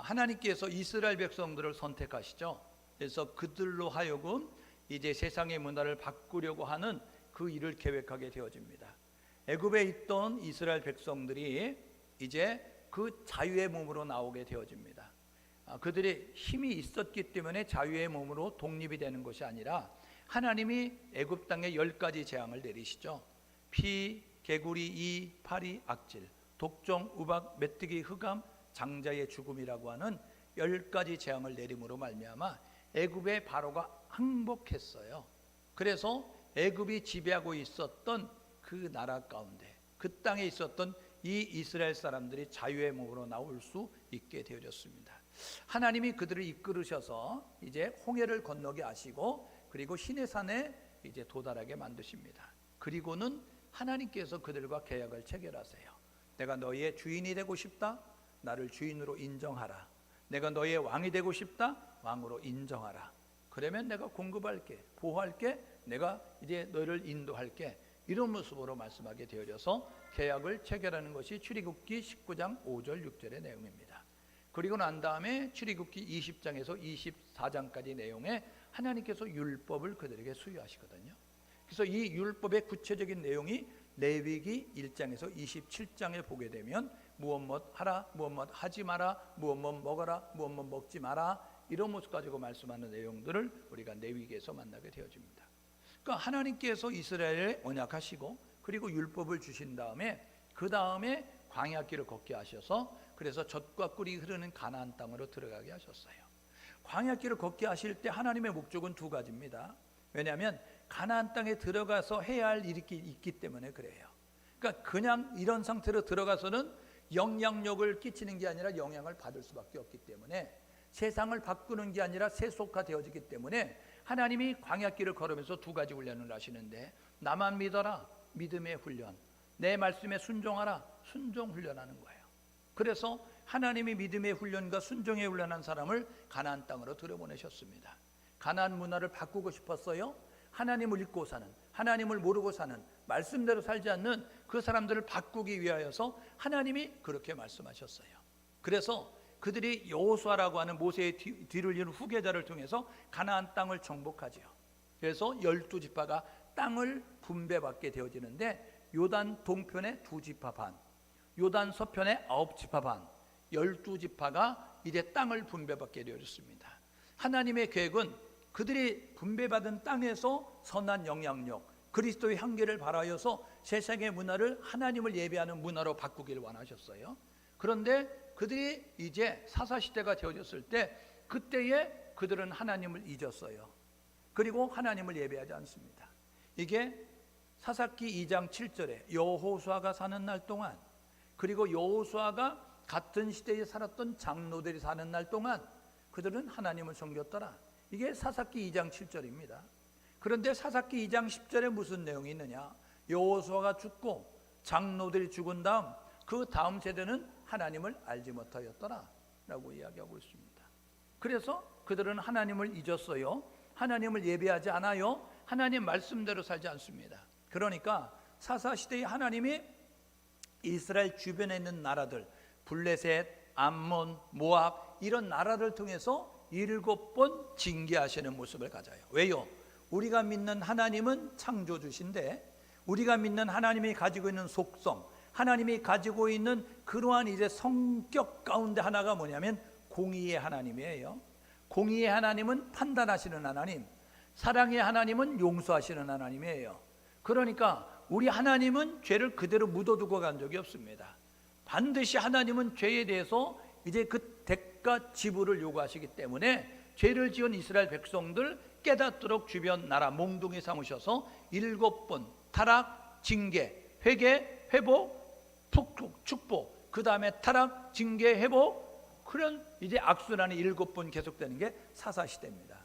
하나님께서 이스라엘 백성들을 선택하시죠. 그래서 그들로 하여금 이제 세상의 문화를 바꾸려고 하는 그 일을 계획하게 되어집니다. 애굽에 있던 이스라엘 백성들이 이제 그 자유의 몸으로 나오게 되어집니다. 그들의 힘이 있었기 때문에 자유의 몸으로 독립이 되는 것이 아니라 하나님이 애굽 땅에 10가지 재앙을 내리시죠. 피, 개구리, 이, 파리, 악질, 독종, 우박, 메뚜기, 흑암, 장자의 죽음이라고 하는 10가지 재앙을 내림으로 말미암아 애굽의 바로가 항복했어요. 그래서 애굽이 지배하고 있었던 그 나라 가운데 그 땅에 있었던 이 이스라엘 사람들이 자유의 몸으로 나올 수 있게 되어졌습니다. 하나님이 그들을 이끌으셔서 이제 홍해를 건너게 하시고 그리고 시내산에 이제 도달하게 만드십니다. 그리고는 하나님께서 그들과 계약을 체결하세요. 내가 너희의 주인이 되고 싶다? 나를 주인으로 인정하라. 내가 너희의 왕이 되고 싶다? 왕으로 인정하라. 그러면 내가 공급할게, 보호할게, 내가 이제 너희를 인도할게. 이런 모습으로 말씀하게 되어져서 계약을 체결하는 것이 출애굽기 19장 5절 6절의 내용입니다. 그리고 난 다음에 출애굽기 20장에서 24장까지 내용에 하나님께서 율법을 그들에게 수여하시거든요. 그래서 이 율법의 구체적인 내용이 레위기 1장에서 27장에 보게 되면 무엇 하라, 무엇 하지 마라, 무엇 먹어라, 무엇 먹지 마라, 이런 모습 가지고 말씀하는 내용들을 우리가 레위기에서 만나게 되어집니다. 그러니까 하나님께서 이스라엘에 언약하시고 그리고 율법을 주신 다음에 그 다음에 광야길을 걷게 하셔서 그래서 젖과 꿀이 흐르는 가나안 땅으로 들어가게 하셨어요. 광야길을 걷게 하실 때 하나님의 목적은 두 가지입니다. 왜냐하면 가나안 땅에 들어가서 해야 할 일이 있기 때문에 그래요. 그러니까 그냥 이런 상태로 들어가서는 영향력을 끼치는 게 아니라 영향을 받을 수밖에 없기 때문에 세상을 바꾸는 게 아니라 세속화되어지기 때문에 하나님이 광야길을 걸으면서 두 가지 훈련을 하시는데 나만 믿어라, 믿음의 훈련, 내 말씀에 순종하라, 순종 훈련하는 거예요. 그래서 하나님이 믿음의 훈련과 순종의 훈련한 사람을 가나안 땅으로 들여보내셨습니다. 가나안 문화를 바꾸고 싶었어요. 하나님을 잊고 사는, 하나님을 모르고 사는, 말씀대로 살지 않는 그 사람들을 바꾸기 위하여서 하나님이 그렇게 말씀하셨어요. 그래서 그들이 여호수아라고 하는 모세의 뒤를 이은 후계자를 통해서 가나안 땅을 정복하지요. 그래서 12지파가 땅을 분배받게 되어지는데 요단 동편에 2지파 반, 요단 서편에 9지파 반, 12지파가 이제 땅을 분배받게 되어졌습니다. 하나님의 계획은 그들이 분배받은 땅에서 선한 영향력, 그리스도의 향기를 발하여서 세상의 문화를 하나님을 예배하는 문화로 바꾸기를 원하셨어요. 그런데 그들이 이제 사사시대가 되어졌을 때 그때에 그들은 하나님을 잊었어요. 그리고 하나님을 예배하지 않습니다. 이게 사사기 2장 7절에 여호수아가 사는 날 동안, 그리고 여호수아가 같은 시대에 살았던 장로들이 사는 날 동안 그들은 하나님을 섬겼더라. 이게 사사기 2장 7절입니다. 그런데 사사기 2장 10절에 무슨 내용이 있느냐? 여호수아가 죽고 장로들이 죽은 다음 그 다음 세대는 하나님을 알지 못하였더라 라고 이야기하고 있습니다. 그래서 그들은 하나님을 잊었어요. 하나님을 예배하지 않아요. 하나님 말씀대로 살지 않습니다. 그러니까 사사시대의 하나님이 이스라엘 주변에 있는 나라들, 블레셋, 암몬, 모압 이런 나라를 통해서 7번 징계하시는 모습을 가져요. 왜요? 우리가 믿는 하나님은 창조주신데 우리가 믿는 하나님이 가지고 있는 속성, 하나님이 가지고 있는 그러한 이제 성격 가운데 하나가 뭐냐면 공의의 하나님이에요. 공의의 하나님은 판단하시는 하나님, 사랑의 하나님은 용서하시는 하나님이에요. 그러니까 우리 하나님은 죄를 그대로 묻어두고 간 적이 없습니다. 반드시 하나님은 죄에 대해서 이제 그 대가 지불을 요구하시기 때문에 죄를 지은 이스라엘 백성들 깨닫도록 주변 나라 몽둥이 삼으셔서 7번 타락, 징계, 회개, 회복, 축복, 그 다음에 타락, 징계, 회복, 그런 이제 악순환이 7번 계속되는 게 사사시대입니다.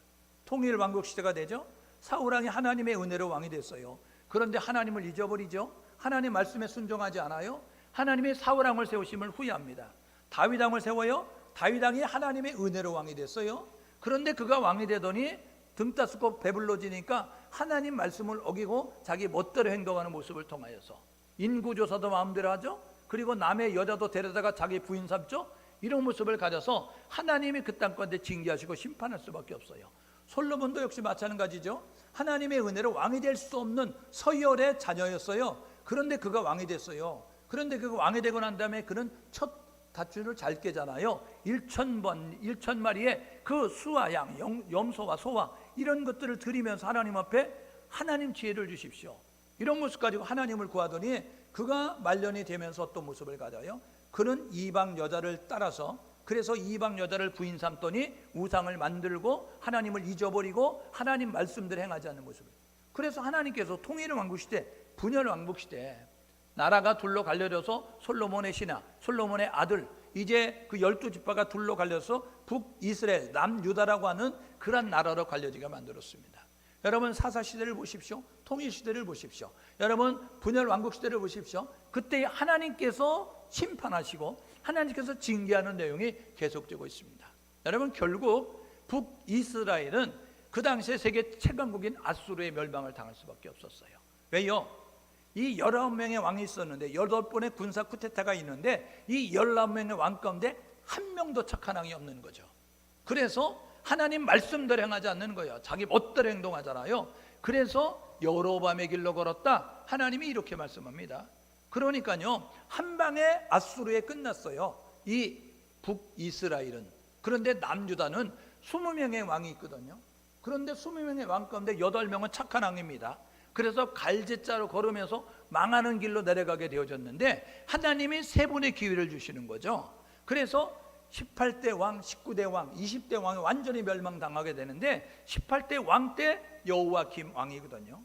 통일왕국 시대가 되죠. 사울왕이 하나님의 은혜로 왕이 됐어요. 그런데 하나님을 잊어버리죠. 하나님 말씀에 순종하지 않아요. 하나님이 사울왕을 세우심을 후회합니다. 다윗왕을 세워요. 다윗왕이 하나님의 은혜로 왕이 됐어요. 그런데 그가 왕이 되더니 등 따스고 배불러지니까 하나님 말씀을 어기고 자기 멋대로 행동하는 모습을 통하여서 인구조사도 마음대로 하죠. 그리고 남의 여자도 데려다가 자기 부인 삼죠. 이런 모습을 가져서 하나님이 그 땅 가운데 징계하시고 심판할 수밖에 없어요. 솔로몬도 역시 마찬가지죠. 하나님의 은혜로 왕이 될 수 없는 서열의 자녀였어요. 그런데 그가 왕이 됐어요. 그런데 그가 왕이 되고 난 다음에 그는 첫 닷줄을 잘 깨잖아요. 1,000마리의 그 수와 양, 염소와 소와 이런 것들을 드리면서 하나님 앞에 하나님 지혜를 주십시오, 이런 모습 가지고 하나님을 구하더니 그가 말년이 되면서 어떤 모습을 가져요? 그는 이방 여자를 따라서, 그래서 이방 여자를 부인 삼더니 우상을 만들고 하나님을 잊어버리고 하나님 말씀대로 행하지 않는 모습을. 그래서 하나님께서 통일의 왕국시대, 분열 왕국시대, 나라가 둘로 갈려져서 솔로몬의 신하, 솔로몬의 아들, 이제 그 12지파가 둘로 갈려서 북이스라엘, 남유다라고 하는 그런 나라로 갈려지게 만들었습니다. 여러분 사사시대를 보십시오. 통일시대를 보십시오. 여러분 분열 왕국시대를 보십시오. 그때 하나님께서 심판하시고 하나님께서 징계하는 내용이 계속되고 있습니다. 여러분 결국 북이스라엘은 그 당시에 세계 최강국인 아수르의 멸망을 당할 수밖에 없었어요. 왜요? 이 19명의 왕이 있었는데 8번의 군사 쿠데타가 있는데 이 19명의 왕 가운데 한 명도 착한 왕이 없는 거죠. 그래서 하나님 말씀대로 행하지 않는 거예요. 자기 멋대로 행동하잖아요. 그래서 여로보암의 길로 걸었다, 하나님이 이렇게 말씀합니다. 그러니까요 한 방에 아수르에 끝났어요, 이 북이스라엘은. 그런데 남유다는 20명의 왕이 있거든요. 그런데 20명의 왕 가운데 8명은 착한 왕입니다. 그래서 갈제자로 걸으면서 망하는 길로 내려가게 되어졌는데 하나님이 세 분의 기회를 주시는 거죠. 그래서 18대 왕, 19대 왕, 20대 왕이 완전히 멸망당하게 되는데 18대 왕 때 여호와김 왕이거든요.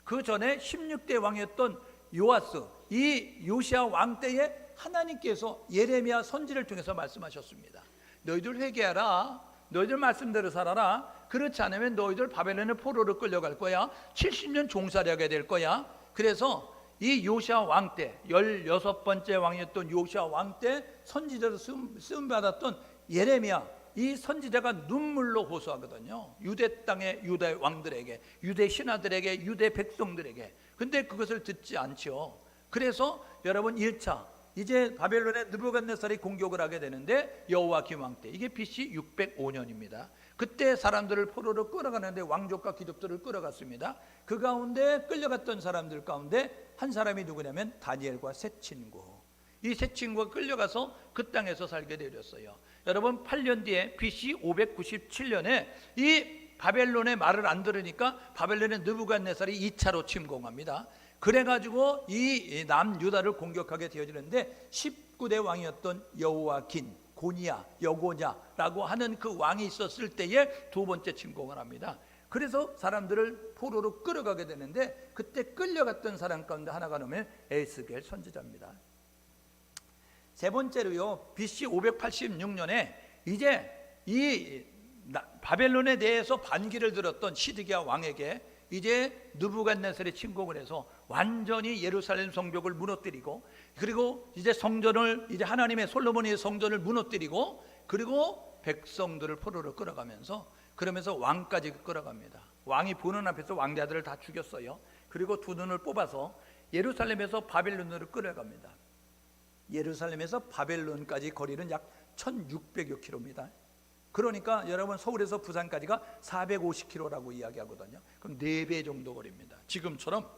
그 전에 16대 왕이었던 요아스, 이 요시야 왕 때에 하나님께서 예레미야 선지를 통해서 말씀하셨습니다. 너희들 회개하라, 너희들 말씀대로 살아라. 그렇지 않으면 너희들 바벨론의 포로로 끌려갈 거야. 70년 종살이하게 될 거야. 그래서 이 요시야 왕 때, 16번째 왕이었던 요시야 왕 때 선지자로 쓰임 받았던 예레미야, 이 선지자가 눈물로 호소하거든요. 유대 땅의 유대 왕들에게, 유대 신하들에게, 유대 백성들에게. 근데 그것을 듣지 않죠. 그래서 여러분 1차 이제 바벨론의 느부갓네살이 공격을 하게 되는데 여호와김 왕 때, 이게 BC 605년입니다. 그때 사람들을 포로로 끌어가는데 왕족과 귀족들을 끌어갔습니다. 그 가운데 끌려갔던 사람들 가운데 한 사람이 누구냐면 다니엘과 세 친구. 이 세 친구가 끌려가서 그 땅에서 살게 되었어요. 여러분 8년 뒤에 BC 597년에 이 바벨론의 말을 안 들으니까 바벨론의 느부갓네살이 2차로 침공합니다. 그래가지고 이 남유다를 공격하게 되어지는데 19대 왕이었던 여호와긴, 고니야, 여고냐라고 하는 그 왕이 있었을 때에 두 번째 침공을 합니다. 그래서 사람들을 포로로 끌어가게 되는데 그때 끌려갔던 사람 가운데 하나가 누구냐면 에스겔 선지자입니다. 세 번째로요, BC 586년에 이제 이 바벨론에 대해서 반기를 들었던 시드기야 왕에게 이제 느부갓네살이 침공을 해서 완전히 예루살렘 성벽을 무너뜨리고, 그리고 이제 성전을, 이제 하나님의 솔로몬의 성전을 무너뜨리고, 그리고 백성들을 포로로 끌어가면서, 그러면서 왕까지 끌어갑니다. 왕이 보는 앞에서 왕자들을 다 죽였어요. 그리고 두 눈을 뽑아서 예루살렘에서 바벨론으로 끌어갑니다. 예루살렘에서 바벨론까지 거리는 약 1600여 킬로입니다. 그러니까 여러분 서울에서 부산까지가 450km라고 이야기하거든요. 그럼 4배 정도 거리입니다. 지금처럼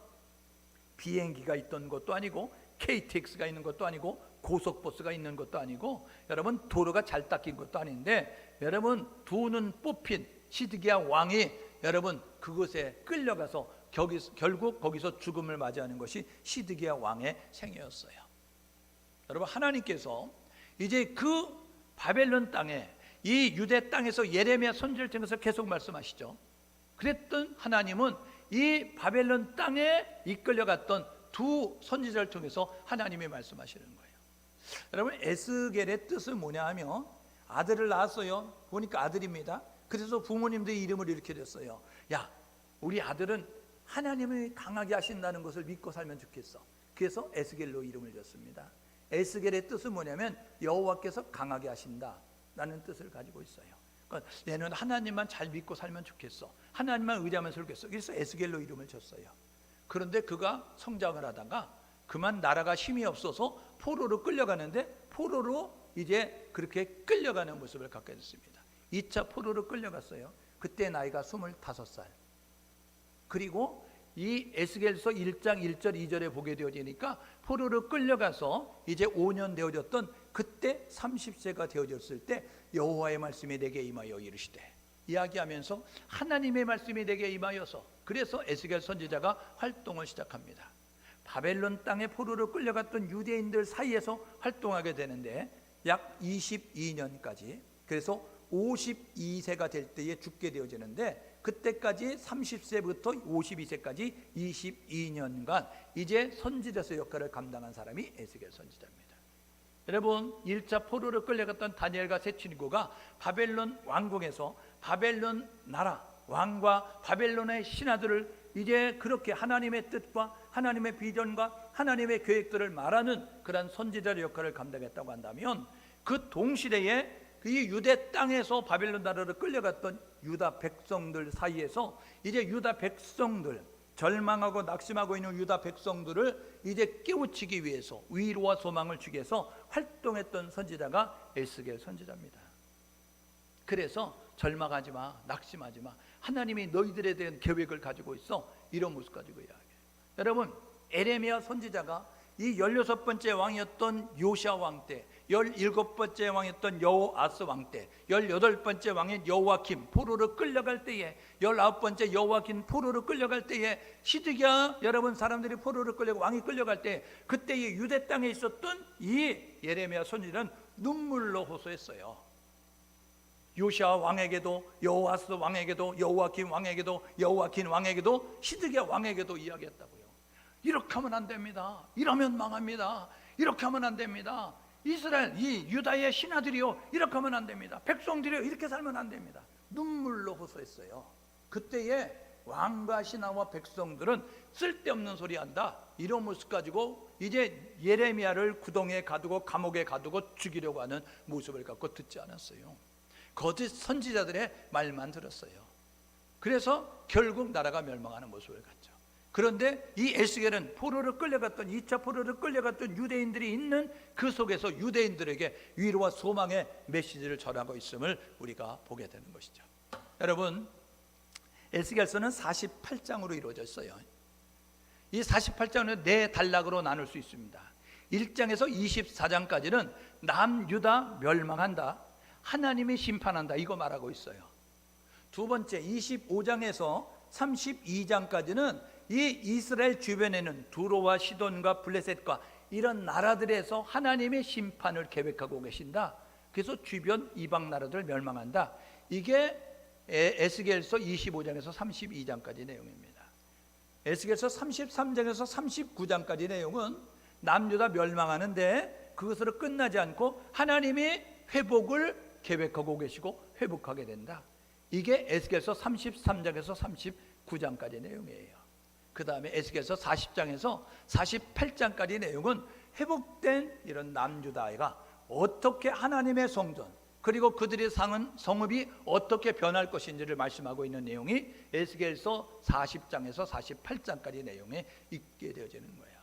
비행기가 있던 것도 아니고 KTX가 있는 것도 아니고 고속버스가 있는 것도 아니고 여러분 도로가 잘 닦인 것도 아닌데, 여러분 두 눈 뽑힌 시드기야 왕이 여러분 그곳에 끌려가서 결국 거기서 죽음을 맞이하는 것이 시드기야 왕의 생애였어요. 여러분 하나님께서 이제 그 바벨론 땅에, 이 유대 땅에서 예레미야 선지를 통해서 계속 말씀하시죠. 그랬던 하나님은 이 바벨론 땅에 이끌려갔던 두 선지자를 통해서 하나님이 말씀하시는 거예요. 여러분 에스겔의 뜻은 뭐냐 하면 아들을 낳았어요. 보니까 아들입니다. 그래서 부모님들의 이름을 이렇게 줬어요. 야, 우리 아들은 하나님이 강하게 하신다는 것을 믿고 살면 좋겠어. 그래서 에스겔로 이름을 줬습니다. 에스겔의 뜻은 뭐냐면 여호와께서 강하게 하신다 라는 뜻을 가지고 있어요. 그러니까 얘는 하나님만 잘 믿고 살면 좋겠어, 하나님만 의지하면 살겠어. 그래서 에스겔로 이름을 줬어요. 그런데 그가 성장을 하다가 그만 나라가 힘이 없어서 포로로 끌려가는데 포로로 이제 그렇게 끌려가는 모습을 갖게 됐습니다. 2차 포로로 끌려갔어요. 그때 나이가 25살. 그리고 이 에스겔서 1장 1절 2절에 보게 되어지니까 포로로 끌려가서 이제 5년 되어졌던 그때 30세가 되어졌을 때 여호와의 말씀이 내게 임하여 이르시되, 이야기하면서 하나님의 말씀이 내게 임하여서, 그래서 에스겔 선지자가 활동을 시작합니다. 바벨론 땅에 포로로 끌려갔던 유대인들 사이에서 활동하게 되는데 약 22년까지, 그래서 52세가 될 때에 죽게 되어지는데, 그때까지 30세부터 52세까지 22년간 이제 선지자의 역할을 감당한 사람이 에스겔 선지자입니다. 여러분, 1차 포로로 끌려갔던 다니엘과 세 친구가 바벨론 왕궁에서 바벨론 나라 왕과 바벨론의 신하들을 이제 그렇게 하나님의 뜻과 하나님의 비전과 하나님의 계획들을 말하는 그런 선지자의 역할을 감당했다고 한다면, 그 동시대에 이 유대 땅에서 바벨론 나라로 끌려갔던 유다 백성들 사이에서 이제 유다 백성들, 절망하고 낙심하고 있는 유다 백성들을 이제 깨우치기 위해서 위로와 소망을 주기 위해서 활동했던 선지자가 에스겔 선지자입니다. 그래서 절망하지 마, 낙심하지 마, 하나님이 너희들에 대한 계획을 가지고 있어, 이런 모습 가지고 이야기해요. 여러분, 에레미야 선지자가 이 16번째 왕이었던 요시아 왕 때, 17번째 왕이었던 여호아스 왕 때, 18번째 왕인 여호와kim 포로로 끌려갈 때에, 19번째 여호와kim 포로로 끌려갈 때에, 시드기야 여러분 사람들이 포로로 끌려가 왕이 끌려갈 때, 그때의 유대 땅에 있었던 이 예레미야 선지자는 눈물로 호소했어요. 요시아 왕에게도, 여호아스 왕에게도, 여호와kim 왕에게도, 여호와킨 왕에게도, 시드기야 왕에게도 이야기했다고요. 이렇게 하면 안 됩니다. 이러면 망합니다. 이렇게 하면 안 됩니다. 이스라엘, 이 유다의 신하들이요, 이렇게 하면 안 됩니다. 백성들이요, 이렇게 살면 안 됩니다. 눈물로 호소했어요. 그때의 왕과 신하와 백성들은 쓸데없는 소리 한다, 이런 모습 가지고 이제 예레미야를 구덩이에 가두고 감옥에 가두고 죽이려고 하는 모습을 갖고 듣지 않았어요. 거짓 선지자들의 말만 들었어요. 그래서 결국 나라가 멸망하는 모습을 갖죠. 그런데 이 에스겔은 포로로 끌려갔던, 2차 포로로 끌려갔던 유대인들이 있는 그 속에서 유대인들에게 위로와 소망의 메시지를 전하고 있음을 우리가 보게 되는 것이죠. 여러분, 에스겔서는 48장으로 이루어져 있어요. 이 48장은 네 단락으로 나눌 수 있습니다. 1장에서 24장까지는 남유다 멸망한다, 하나님이 심판한다, 이거 말하고 있어요. 두 번째 25장에서 32장까지는 이 이스라엘 주변에는 두로와 시돈과 블레셋과 이런 나라들에서 하나님의 심판을 계획하고 계신다. 그래서 주변 이방 나라들 멸망한다. 이게 에스겔서 25장에서 32장까지 내용입니다. 에스겔서 33장에서 39장까지 내용은 남유다 멸망하는데 그것으로 끝나지 않고 하나님이 회복을 계획하고 계시고 회복하게 된다. 이게 에스겔서 33장에서 39장까지 내용이에요. 그 다음에 에스겔서 40장에서 48장까지 내용은 회복된 이런 남유다가 어떻게 하나님의 성전, 그리고 그들의 성읍이 어떻게 변할 것인지를 말씀하고 있는 내용이 에스겔서 40장에서 48장까지 내용에 있게 되어지는 거예요.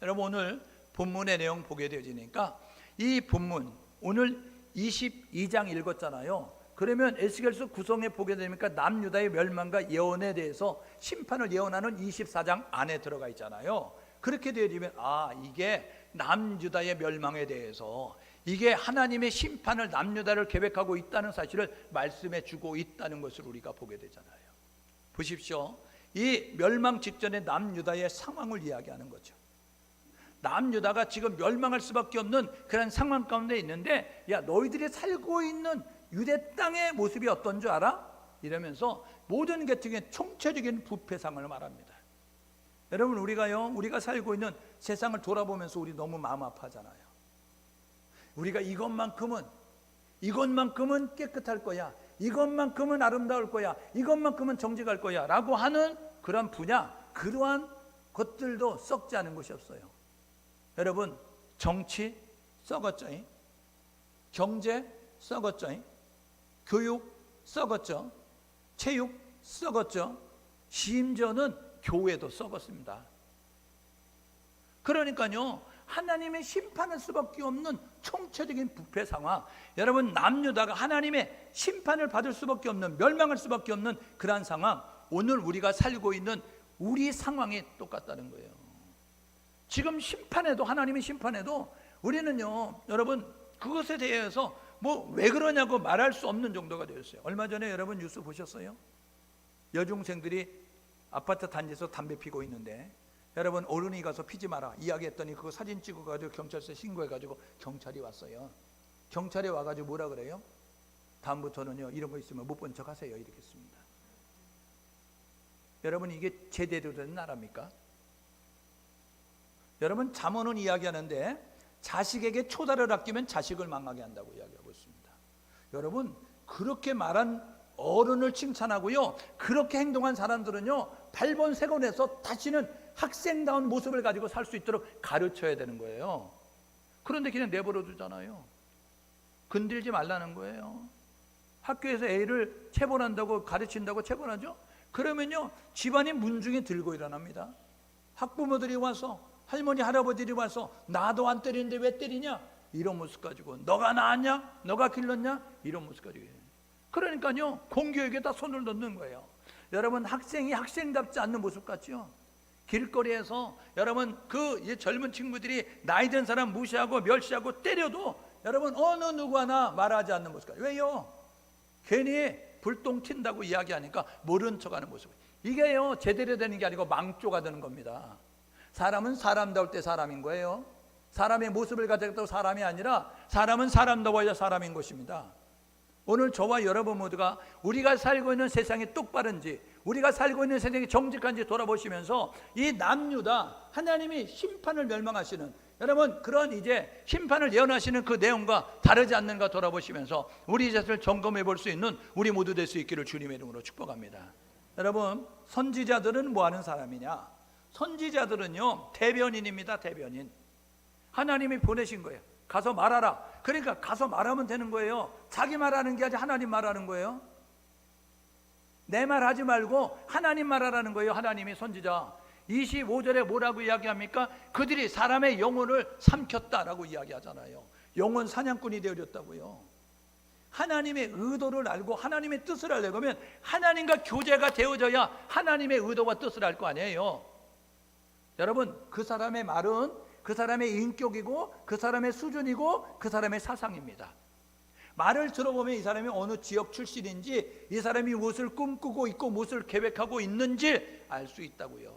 여러분, 오늘 본문의 내용 보게 되어지니까 이 본문, 오늘 22장 읽었잖아요. 그러면 에스겔서 구성에 보게 되니까 남유다의 멸망과 예언에 대해서 심판을 예언하는 24장 안에 들어가 있잖아요. 그렇게 되어지면 이게 남유다의 멸망에 대해서, 이게 하나님의 심판을 남유다를 계획하고 있다는 사실을 말씀해 주고 있다는 것을 우리가 보게 되잖아요. 보십시오. 이 멸망 직전에 남유다의 상황을 이야기하는 거죠. 남유다가 지금 멸망할 수밖에 없는 그런 상황 가운데 있는데, 야, 너희들이 살고 있는 유대 땅의 모습이 어떤 줄 알아? 이러면서 모든 계층의 총체적인 부패상을 말합니다. 여러분, 우리가 살고 있는 세상을 돌아보면서 우리 너무 마음 아파하잖아요. 우리가 이것만큼은 깨끗할 거야, 이것만큼은 아름다울 거야, 이것만큼은 정직할 거야 라고 하는 그런 분야, 그러한 것들도 썩지 않은 것이 없어요. 여러분, 정치 썩었죠? 경제 썩었죠? 교육 썩었죠? 체육 썩었죠? 심지어는 교회도 썩었습니다. 그러니까요, 하나님의 심판할 수밖에 없는 총체적인 부패 상황, 여러분 남유다가 하나님의 심판을 받을 수밖에 없는, 멸망할 수밖에 없는 그러한 상황, 오늘 우리가 살고 있는 우리 상황이 똑같다는 거예요. 지금 심판에도, 하나님의 심판에도 우리는요, 여러분 그것에 대해서 뭐 왜 그러냐고 말할 수 없는 정도가 되었어요. 얼마 전에 여러분 뉴스 보셨어요? 여중생들이 아파트 단지에서 담배 피고 있는데, 여러분 어른이 가서 피지 마라 이야기했더니 그거 사진 찍어가지고 경찰서에 신고해가지고 경찰이 왔어요. 경찰이 와가지고 뭐라 그래요? 다음부터는요 이런 거 있으면 못 본 척 하세요 이렇게 했습니다. 여러분 이게 제대로 된 나라입니까? 여러분 잠언은 이야기하는데 자식에게 초다를 아끼면 자식을 망하게 한다고 이야기하고 있습니다. 여러분 그렇게 말한 어른을 칭찬하고요, 그렇게 행동한 사람들은요 발본색원에서 다시는 학생다운 모습을 가지고 살 수 있도록 가르쳐야 되는 거예요. 그런데 그냥 내버려 두잖아요. 건들지 말라는 거예요. 학교에서 애를 체벌한다고, 가르친다고 체벌하죠? 그러면요 집안이 문중에 들고 일어납니다. 학부모들이 와서, 할머니 할아버지들이 와서 나도 안 때리는데 왜 때리냐 이런 모습 가지고, 너가 낳았냐, 너가 길렀냐 이런 모습 가지고, 그러니까요 공교육에다 손을 넣는 거예요. 여러분 학생이 학생답지 않는 모습 같죠? 길거리에서 여러분 그 젊은 친구들이 나이 든 사람 무시하고 멸시하고 때려도 여러분 어느 누구 하나 말하지 않는 모습 같아요. 왜요? 괜히 불똥 튄다고 이야기하니까 모른 척하는 모습. 이게요 제대로 되는 게 아니고 망조가 되는 겁니다. 사람은 사람다울 때 사람인 거예요. 사람의 모습을 가졌다고 사람이 아니라 사람은 사람다워야 사람인 것입니다. 오늘 저와 여러분 모두가 우리가 살고 있는 세상이 똑바른지, 우리가 살고 있는 세상이 정직한지 돌아보시면서 이 남유다 하나님이 심판을 멸망하시는, 여러분 그런 이제 심판을 예언하시는 그 내용과 다르지 않는가 돌아보시면서 우리 자신을 점검해 볼 수 있는 우리 모두 될 수 있기를 주님의 이름으로 축복합니다. 여러분 선지자들은 뭐 하는 사람이냐? 선지자들은요 대변인입니다. 대변인. 하나님이 보내신 거예요. 가서 말하라. 그러니까 가서 말하면 되는 거예요. 자기 말하는 게 아니라 하나님 말하는 거예요. 내 말하지 말고 하나님 말하라는 거예요. 하나님이 선지자. 25절에 뭐라고 이야기합니까? 그들이 사람의 영혼을 삼켰다라고 이야기하잖아요. 영혼 사냥꾼이 되어졌다고요. 하나님의 의도를 알고 하나님의 뜻을 알려면 하나님과 교제가 되어져야 하나님의 의도와 뜻을 알 거 아니에요. 여러분 그 사람의 말은 그 사람의 인격이고 그 사람의 수준이고 그 사람의 사상입니다. 말을 들어보면 이 사람이 어느 지역 출신인지, 이 사람이 무엇을 꿈꾸고 있고 무엇을 계획하고 있는지 알 수 있다고요.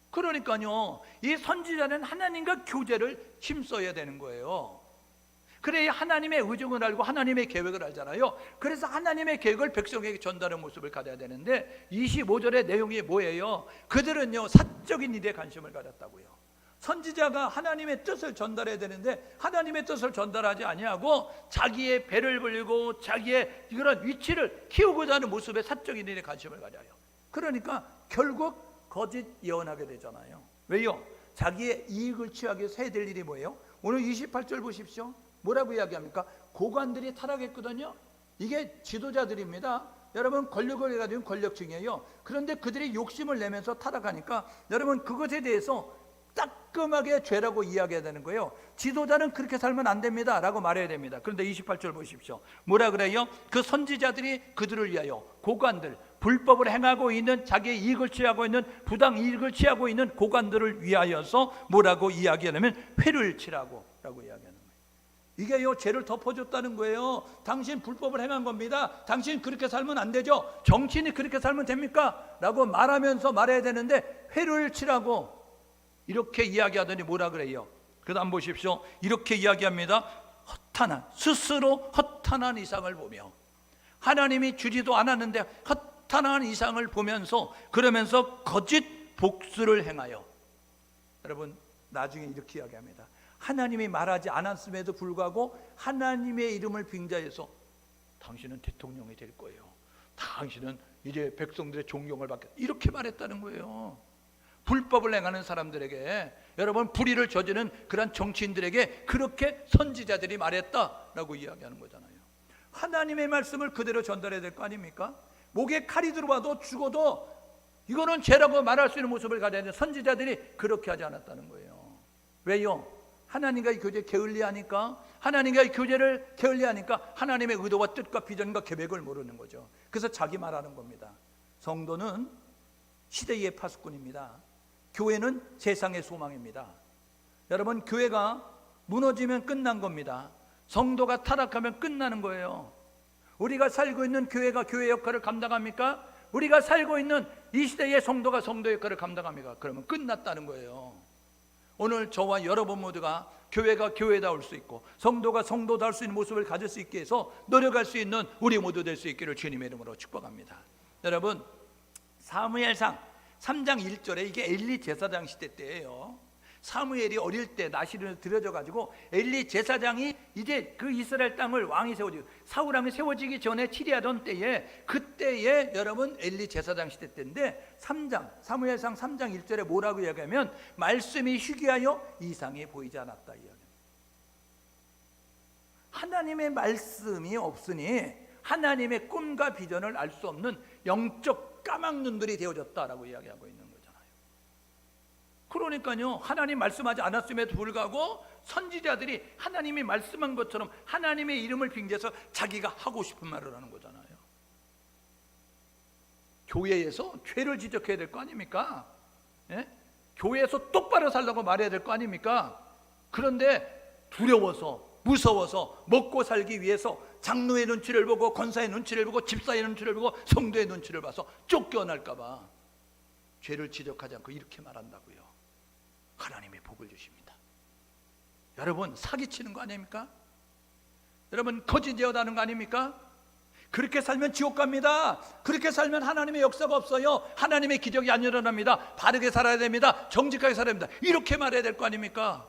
그러니까요 이 선지자는 하나님과 교제를 힘써야 되는 거예요. 그래야 하나님의 의중을 알고 하나님의 계획을 알잖아요. 그래서 하나님의 계획을 백성에게 전달하는 모습을 가져야 되는데 25절의 내용이 뭐예요? 그들은요 사적인 일에 관심을 가졌다고요. 선지자가 하나님의 뜻을 전달해야 되는데 하나님의 뜻을 전달하지 아니하고 자기의 배를 불리고 자기의 그런 위치를 키우고자 하는 모습에 사적인 일에 관심을 가져요. 그러니까 결국 거짓 예언하게 되잖아요. 왜요? 자기의 이익을 취하기 위해서 해야 될 일이 뭐예요? 오늘 28절 보십시오. 뭐라고 이야기합니까? 고관들이 타락했거든요. 이게 지도자들입니다. 여러분 권력을 가진 권력층이에요. 그런데 그들이 욕심을 내면서 타락하니까 여러분 그것에 대해서 따끔하게 죄라고 이야기해야 되는 거예요. 지도자는 그렇게 살면 안 됩니다 라고 말해야 됩니다. 그런데 28절 보십시오. 뭐라 그래요? 그 선지자들이 그들을 위하여, 고관들, 불법을 행하고 있는, 자기의 이익을 취하고 있는, 부당 이익을 취하고 있는 고관들을 위하여서 뭐라고 이야기하냐면 회를 치라고 라고 이야기하는 거예요. 이게요 죄를 덮어줬다는 거예요. 당신 불법을 행한 겁니다. 당신 그렇게 살면 안 되죠. 정치인이 그렇게 살면 됩니까? 라고 말하면서 말해야 되는데 회를 치라고 이렇게 이야기하더니 뭐라 그래요? 그 다음 보십시오. 이렇게 이야기합니다. 허탄한, 스스로 허탄한 이상을 보며, 하나님이 주지도 않았는데 허탄한 이상을 보면서, 그러면서 거짓 복수를 행하여. 여러분 나중에 이렇게 이야기합니다. 하나님이 말하지 않았음에도 불구하고 하나님의 이름을 빙자해서 당신은 대통령이 될 거예요. 당신은 이제 백성들의 존경을 받겠다. 이렇게 말했다는 거예요. 불법을 행하는 사람들에게, 여러분 불의를 저지르는 그런 정치인들에게 그렇게 선지자들이 말했다라고 이야기하는 거잖아요. 하나님의 말씀을 그대로 전달해야 될 거 아닙니까? 목에 칼이 들어와도 죽어도 이거는 죄라고 말할 수 있는 모습을 가져야 되는데 선지자들이 그렇게 하지 않았다는 거예요. 왜요? 하나님과의 교제 게을리하니까, 하나님과의 교제를 게을리하니까 하나님의 의도와 뜻과 비전과 계획을 모르는 거죠. 그래서 자기 말하는 겁니다. 성도는 시대의 파수꾼입니다. 교회는 세상의 소망입니다. 여러분, 교회가 무너지면 끝난 겁니다. 성도가 타락하면 끝나는 거예요. 우리가 살고 있는 교회가 교회 역할을 감당합니까? 우리가 살고 있는 이 시대의 성도가 성도 역할을 감당합니까? 그러면 끝났다는 거예요. 오늘 저와 여러분 모두가 교회가 교회다울 수 있고 성도가 성도다울 수 있는 모습을 가질 수 있게 해서 노력할 수 있는 우리 모두 될 수 있기를 주님의 이름으로 축복합니다. 여러분, 사무엘상 3장 1절에 이게 엘리 제사장 시대 때예요. 사무엘이 어릴 때 나시를 들여져 가지고 엘리 제사장이 이제 그 이스라엘 땅을 왕이 세워지고 사울 왕이 세워지기 전에 치리하던 때에, 그때에 여러분 엘리 제사장 시대 때인데, 사무엘상 3장 1절에 뭐라고 이야기하면 말씀이 희귀하여 이상이 보이지 않았다 이야기합니다. 하나님의 말씀이 없으니 하나님의 꿈과 비전을 알 수 없는 영적 까막눈들이 되어졌다라고 이야기하고 있는 거잖아요. 그러니까요, 하나님 말씀하지 않았음에도 불구하고 선지자들이 하나님이 말씀한 것처럼 하나님의 이름을 빙자해서 자기가 하고 싶은 말을 하는 거잖아요. 교회에서 죄를 지적해야 될 거 아닙니까? 예? 교회에서 똑바로 살라고 말해야 될 거 아닙니까? 그런데 두려워서, 무서워서, 먹고 살기 위해서 장로의 눈치를 보고 권사의 눈치를 보고 집사의 눈치를 보고 성도의 눈치를 봐서 쫓겨날까 봐 죄를 지적하지 않고 이렇게 말한다고요. 하나님의 복을 주십니다. 여러분, 사기치는 거 아닙니까? 여러분, 거짓되어다는 거 아닙니까? 그렇게 살면 지옥 갑니다. 그렇게 살면 하나님의 역사가 없어요. 하나님의 기적이 안 일어납니다. 바르게 살아야 됩니다. 정직하게 살아야 됩니다. 이렇게 말해야 될 거 아닙니까?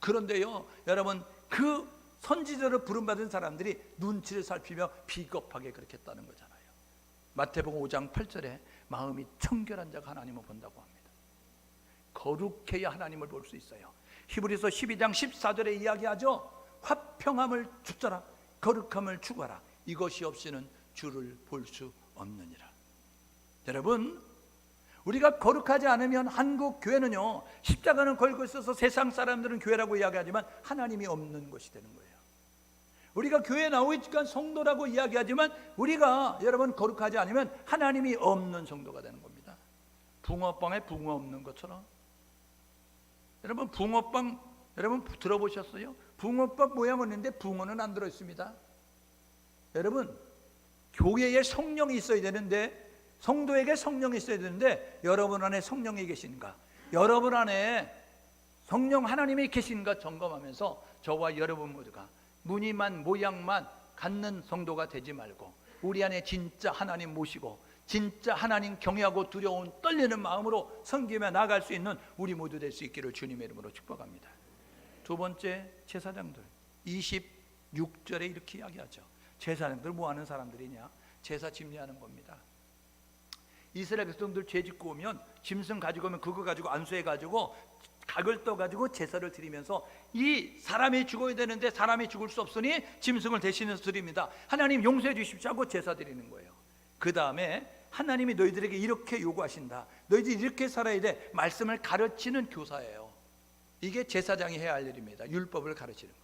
그런데요, 여러분, 그 선지자로 부름받은 사람들이 눈치를 살피며 비겁하게 그렇게 했다는 거잖아요. 마태복음 5장 8절에 마음이 청결한 자가 하나님을 본다고 합니다. 거룩해야 하나님을 볼 수 있어요. 히브리서 12장 14절에 이야기하죠. 화평함을 쫓아라, 거룩함을 추구하라. 이것이 없이는 주를 볼 수 없느니라. 여러분, 우리가 거룩하지 않으면 한국 교회는요, 십자가는 걸고 있어서 세상 사람들은 교회라고 이야기하지만 하나님이 없는 것이 되는 거예요. 우리가 교회에 나오니까 성도라고 이야기하지만 우리가 여러분 거룩하지 않으면 하나님이 없는 성도가 되는 겁니다. 붕어빵에 붕어 없는 것처럼. 여러분, 붕어빵 여러분 들어보셨어요? 붕어빵 모양은 있는데 붕어는 안 들어있습니다. 여러분, 교회에 성령이 있어야 되는데, 성도에게 성령이 있어야 되는데 여러분 안에 성령이 계신가, 여러분 안에 성령 하나님이 계신가 점검하면서 저와 여러분 모두가 무늬만 모양만 갖는 성도가 되지 말고 우리 안에 진짜 하나님 모시고 진짜 하나님 경외하고 두려운 떨리는 마음으로 섬기며 나아갈 수 있는 우리 모두 될 수 있기를 주님의 이름으로 축복합니다. 두 번째, 제사장들 26절에 이렇게 이야기하죠. 제사장들 뭐 하는 사람들이냐? 제사 집례하는 겁니다. 이스라엘 백성들 죄 짓고 오면 짐승 가지고 오면 그거 가지고 안수해 가지고 각을 떠 가지고 제사를 드리면서 이 사람이 죽어야 되는데 사람이 죽을 수 없으니 짐승을 대신해서 드립니다. 하나님 용서해 주십시오 하고 제사 드리는 거예요. 그 다음에 하나님이 너희들에게 이렇게 요구하신다, 너희들이 이렇게 살아야 돼, 말씀을 가르치는 교사예요. 이게 제사장이 해야 할 일입니다. 율법을 가르치는 거.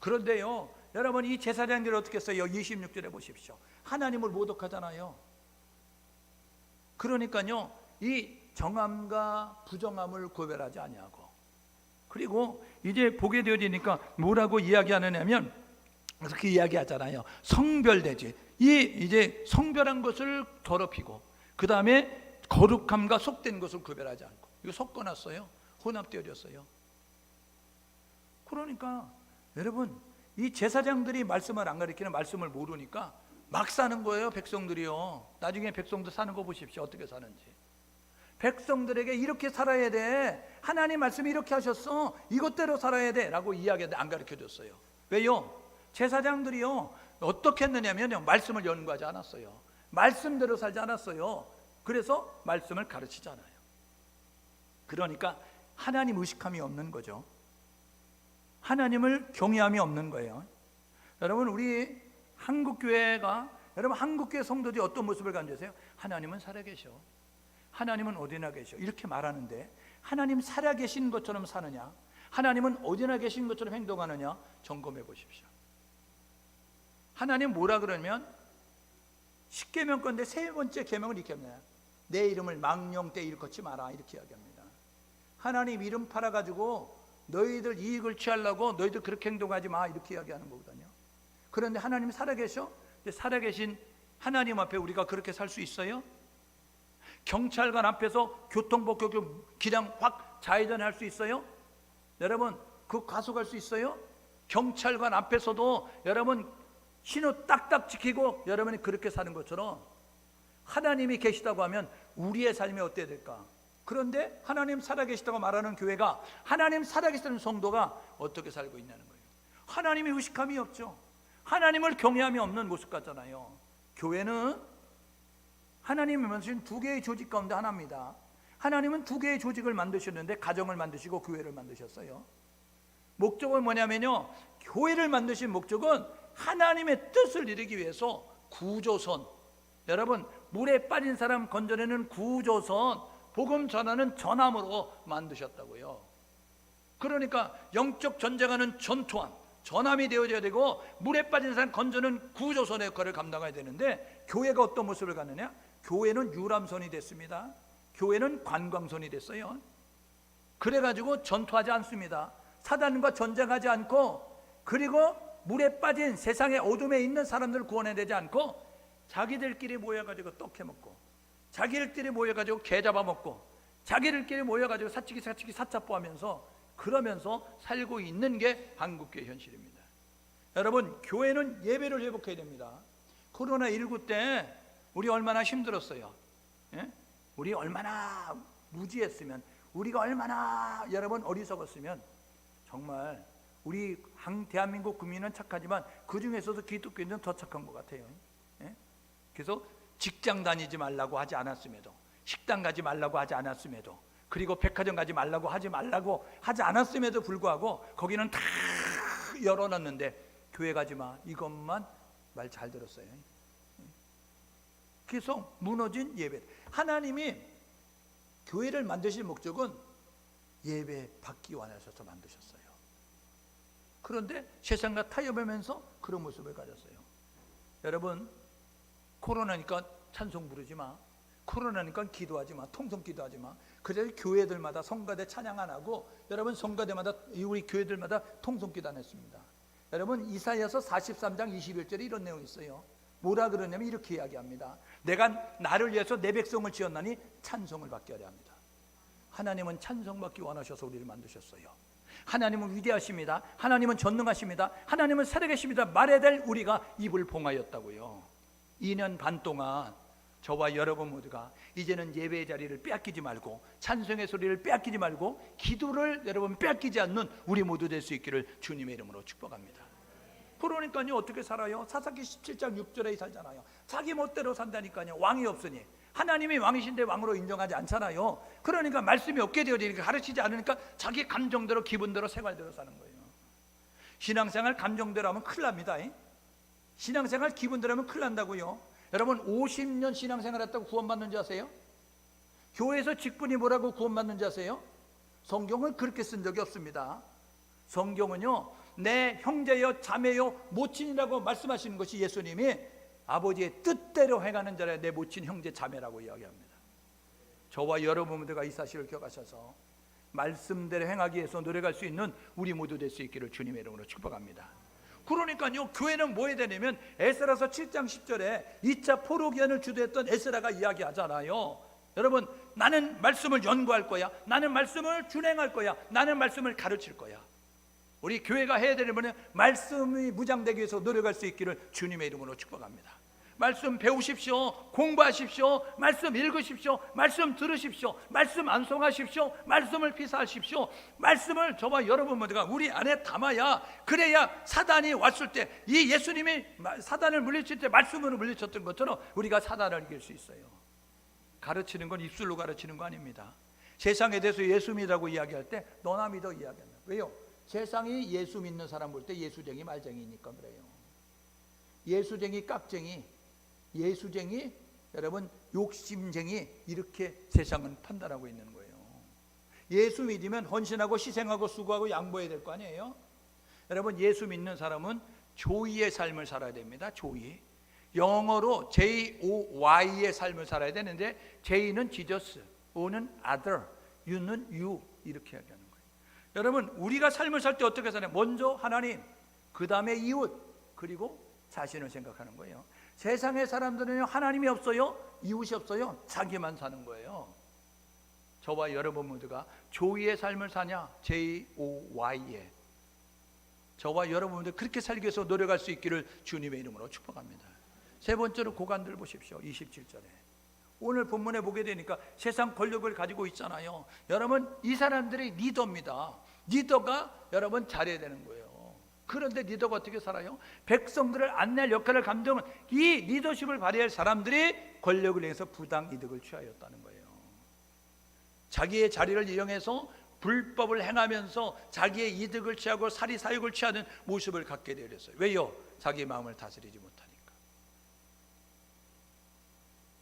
그런데요, 여러분, 이 제사장들이 어떻게 했어요? 26절에 보십시오. 하나님을 모독하잖아요. 그러니까요, 이 정함과 부정함을 구별하지 아니하고, 그리고 이제 보게 되어지니까 뭐라고 이야기하느냐면 그렇게 이야기하잖아요. 성별되지. 이제 성별한 것을 더럽히고 그 다음에 거룩함과 속된 것을 구별하지 않고, 이거 섞어놨어요. 혼합되어졌어요. 그러니까 여러분, 이 제사장들이 말씀을 안 가르치는, 말씀을 모르니까 막 사는 거예요. 백성들이요. 나중에 백성들 사는 거 보십시오. 어떻게 사는지. 백성들에게 이렇게 살아야 돼, 하나님 말씀이 이렇게 하셨어, 이것대로 살아야 돼 라고 이야기하는데 안 가르쳐줬어요. 왜요? 제사장들이요 어떻게 했느냐면요, 말씀을 연구하지 않았어요. 말씀대로 살지 않았어요. 그래서 말씀을 가르치지 않아요. 그러니까 하나님 의식함이 없는 거죠. 하나님을 경외함이 없는 거예요. 여러분, 우리 한국교회가, 여러분 한국교회 성도들이 어떤 모습을 가지세요? 하나님은 살아계셔, 하나님은 어디나 계셔, 이렇게 말하는데 하나님 살아계신 것처럼 사느냐, 하나님은 어디나 계신 것처럼 행동하느냐 점검해 보십시오. 하나님 뭐라 그러면 10계명 건데 세 번째 계명을 이렇게 합니다. 내 이름을 망령 때 일컫지 마라, 이렇게 이야기합니다. 하나님 이름 팔아가지고 너희들 이익을 취하려고 너희들 그렇게 행동하지 마, 이렇게 이야기하는 거거든요. 그런데 하나님이 살아계셔? 근데 살아계신 하나님 앞에 우리가 그렇게 살 수 있어요? 경찰관 앞에서 교통법규 그냥 확 좌회전할 수 있어요? 여러분 그 과속할 수 있어요? 경찰관 앞에서도 여러분 신호 딱딱 지키고 여러분이 그렇게 사는 것처럼 하나님이 계시다고 하면 우리의 삶이 어때야 될까? 그런데 하나님 살아계시다고 말하는 교회가, 하나님 살아계시다는 성도가 어떻게 살고 있냐는 거예요. 하나님의 의식함이 없죠. 하나님을 경외함이 없는 모습 같잖아요. 교회는 하나님이 만드신 두 개의 조직 가운데 하나입니다. 하나님은 두 개의 조직을 만드셨는데 가정을 만드시고 교회를 만드셨어요. 목적은 뭐냐면요, 교회를 만드신 목적은 하나님의 뜻을 이루기 위해서 구조선, 여러분 물에 빠진 사람 건져내는 구조선, 복음 전하는 전함으로 만드셨다고요. 그러니까 영적 전쟁하는 전투함, 전함이 되어져야 되고 물에 빠진 사람 건져는 구조선의 역할을 감당해야 되는데, 교회가 어떤 모습을 갖느냐? 교회는 유람선이 됐습니다. 교회는 관광선이 됐어요. 그래가지고 전투하지 않습니다. 사단과 전쟁하지 않고, 그리고 물에 빠진 세상의 어둠에 있는 사람들을 구원해내지 않고 자기들끼리 모여가지고 떡 해먹고, 자기들끼리 모여가지고 개 잡아먹고, 자기들끼리 모여가지고 사치기 사차포하면서 그러면서 살고 있는 게 한국교회 현실입니다. 여러분 교회는 예배를 회복해야 됩니다. 코로나19 때 우리 얼마나 힘들었어요. 예? 우리 얼마나 무지했으면, 우리가 얼마나 여러분 어리석었으면, 정말 우리 대한민국 국민은 착하지만 그 중에서도 기독교인은 더 착한 것 같아요. 예? 그래서 직장 다니지 말라고 하지 않았음에도, 식당 가지 말라고 하지 않았음에도, 그리고 백화점 가지 말라고 하지 않았음에도 불구하고 거기는 다 열어놨는데 교회 가지 마, 이것만 말 잘 들었어요. 그래서 무너진 예배. 하나님이 교회를 만드신 목적은 예배 받기 원하셔서 만드셨어요. 그런데 세상과 타협하면서 그런 모습을 가졌어요. 여러분 코로나니까 찬송 부르지 마, 코로나니까 기도하지 마, 통성 기도하지 마. 그래서 교회들마다 성가대 찬양 안 하고, 여러분 성가대마다 우리 교회들마다 통성 기도 안 했습니다. 여러분 이사야서 43장 21절에 이런 내용이 있어요. 뭐라 그러냐면 이렇게 이야기합니다. 내가 나를 위해서 내 백성을 지었나니 찬송을 받게 하려 합니다. 하나님은 찬송받기 원하셔서 우리를 만드셨어요. 하나님은 위대하십니다. 하나님은 전능하십니다. 하나님은 살아계십니다. 말해야 될 우리가 입을 봉하였다고요. 2년 반 동안 저와 여러분 모두가 이제는 예배의 자리를 빼앗기지 말고, 찬송의 소리를 빼앗기지 말고, 기도를 여러분 빼앗기지 않는 우리 모두 될 수 있기를 주님의 이름으로 축복합니다. 그러니까요 어떻게 살아요? 사사기 17장 6절에 살잖아요. 자기 멋대로 산다니까요. 왕이 없으니, 하나님이 왕이신데 왕으로 인정하지 않잖아요. 그러니까 말씀이 없게 되어지니까, 가르치지 않으니까 자기 감정대로 기분대로 생활대로 사는 거예요. 신앙생활 감정대로 하면 큰일 납니다. 신앙생활 기분대로 하면 큰일 난다고요. 여러분 50년 신앙생활 했다고 구원받는 줄 아세요? 교회에서 직분이 뭐라고 구원받는 줄 아세요? 성경을 그렇게 쓴 적이 없습니다. 성경은요 내 형제여 자매여 모친이라고 말씀하시는 것이 예수님이 아버지의 뜻대로 행하는 자라 내 모친 형제 자매라고 이야기합니다. 저와 여러분들과 이 사실을 기억하셔서 말씀대로 행하기 위해서 노력할 수 있는 우리 모두 될 수 있기를 주님의 이름으로 축복합니다. 그러니까요 교회는 뭐 해야 되냐면, 에스라서 7장 10절에 2차 포로기한을 주도했던 에스라가 이야기하잖아요. 여러분 나는 말씀을 연구할 거야, 나는 말씀을 준행할 거야, 나는 말씀을 가르칠 거야. 우리 교회가 해야 되는 것은 말씀이 무장되기 위해서 노력할 수 있기를 주님의 이름으로 축복합니다. 말씀 배우십시오, 공부하십시오, 말씀 읽으십시오, 말씀 들으십시오, 말씀 암송하십시오, 말씀을 피사하십시오. 말씀을 저와 여러분 모두가 우리 안에 담아야, 그래야 사단이 왔을 때, 이 예수님이 사단을 물리칠 때 말씀으로 물리쳤던 것처럼 우리가 사단을 이길 수 있어요. 가르치는 건 입술로 가르치는 거 아닙니다. 세상에 대해서 예수 믿으라고 이야기할 때 너나 믿어 이야기한다. 왜요? 세상이 예수 믿는 사람 볼 때 예수쟁이 말쟁이니까 그래요. 예수쟁이 깍쟁이, 예수쟁이, 여러분 욕심쟁이, 이렇게 세상은 판단하고 있는 거예요. 예수 믿으면 헌신하고 희생하고 수고하고 양보해야 될 거 아니에요? 여러분, 예수 믿는 사람은 조이의 삶을 살아야 됩니다. 조이. 영어로 Joy의 삶을 살아야 되는데, J는 Jesus, O는 Other, U는 You, 이렇게 얘기하는 거예요. 여러분, 우리가 삶을 살 때 어떻게 사나요? 먼저 하나님, 그 다음에 이웃, 그리고 자신을 생각하는 거예요. 세상의 사람들은 하나님이 없어요, 이웃이 없어요, 자기만 사는 거예요. 저와 여러분 모두가 조이의 삶을 사냐? Joy의. 저와 여러분들 그렇게 살기 위해서 노력할 수 있기를 주님의 이름으로 축복합니다. 세 번째로 고관들 보십시오. 27절에 오늘 본문에 보게 되니까 세상 권력을 가지고 있잖아요. 여러분, 이 사람들이 리더입니다. 리더가 여러분 잘해야 되는 거예요. 그런데 리더가 어떻게 살아요? 백성들을 안내할 역할을 감당은 이 리더십을 발휘할 사람들이 권력을 위해서 부당 이득을 취하였다는 거예요. 자기의 자리를 이용해서 불법을 행하면서 자기의 이득을 취하고 사리사욕을 취하는 모습을 갖게 되었어요. 왜요? 자기 마음을 다스리지 못하니까.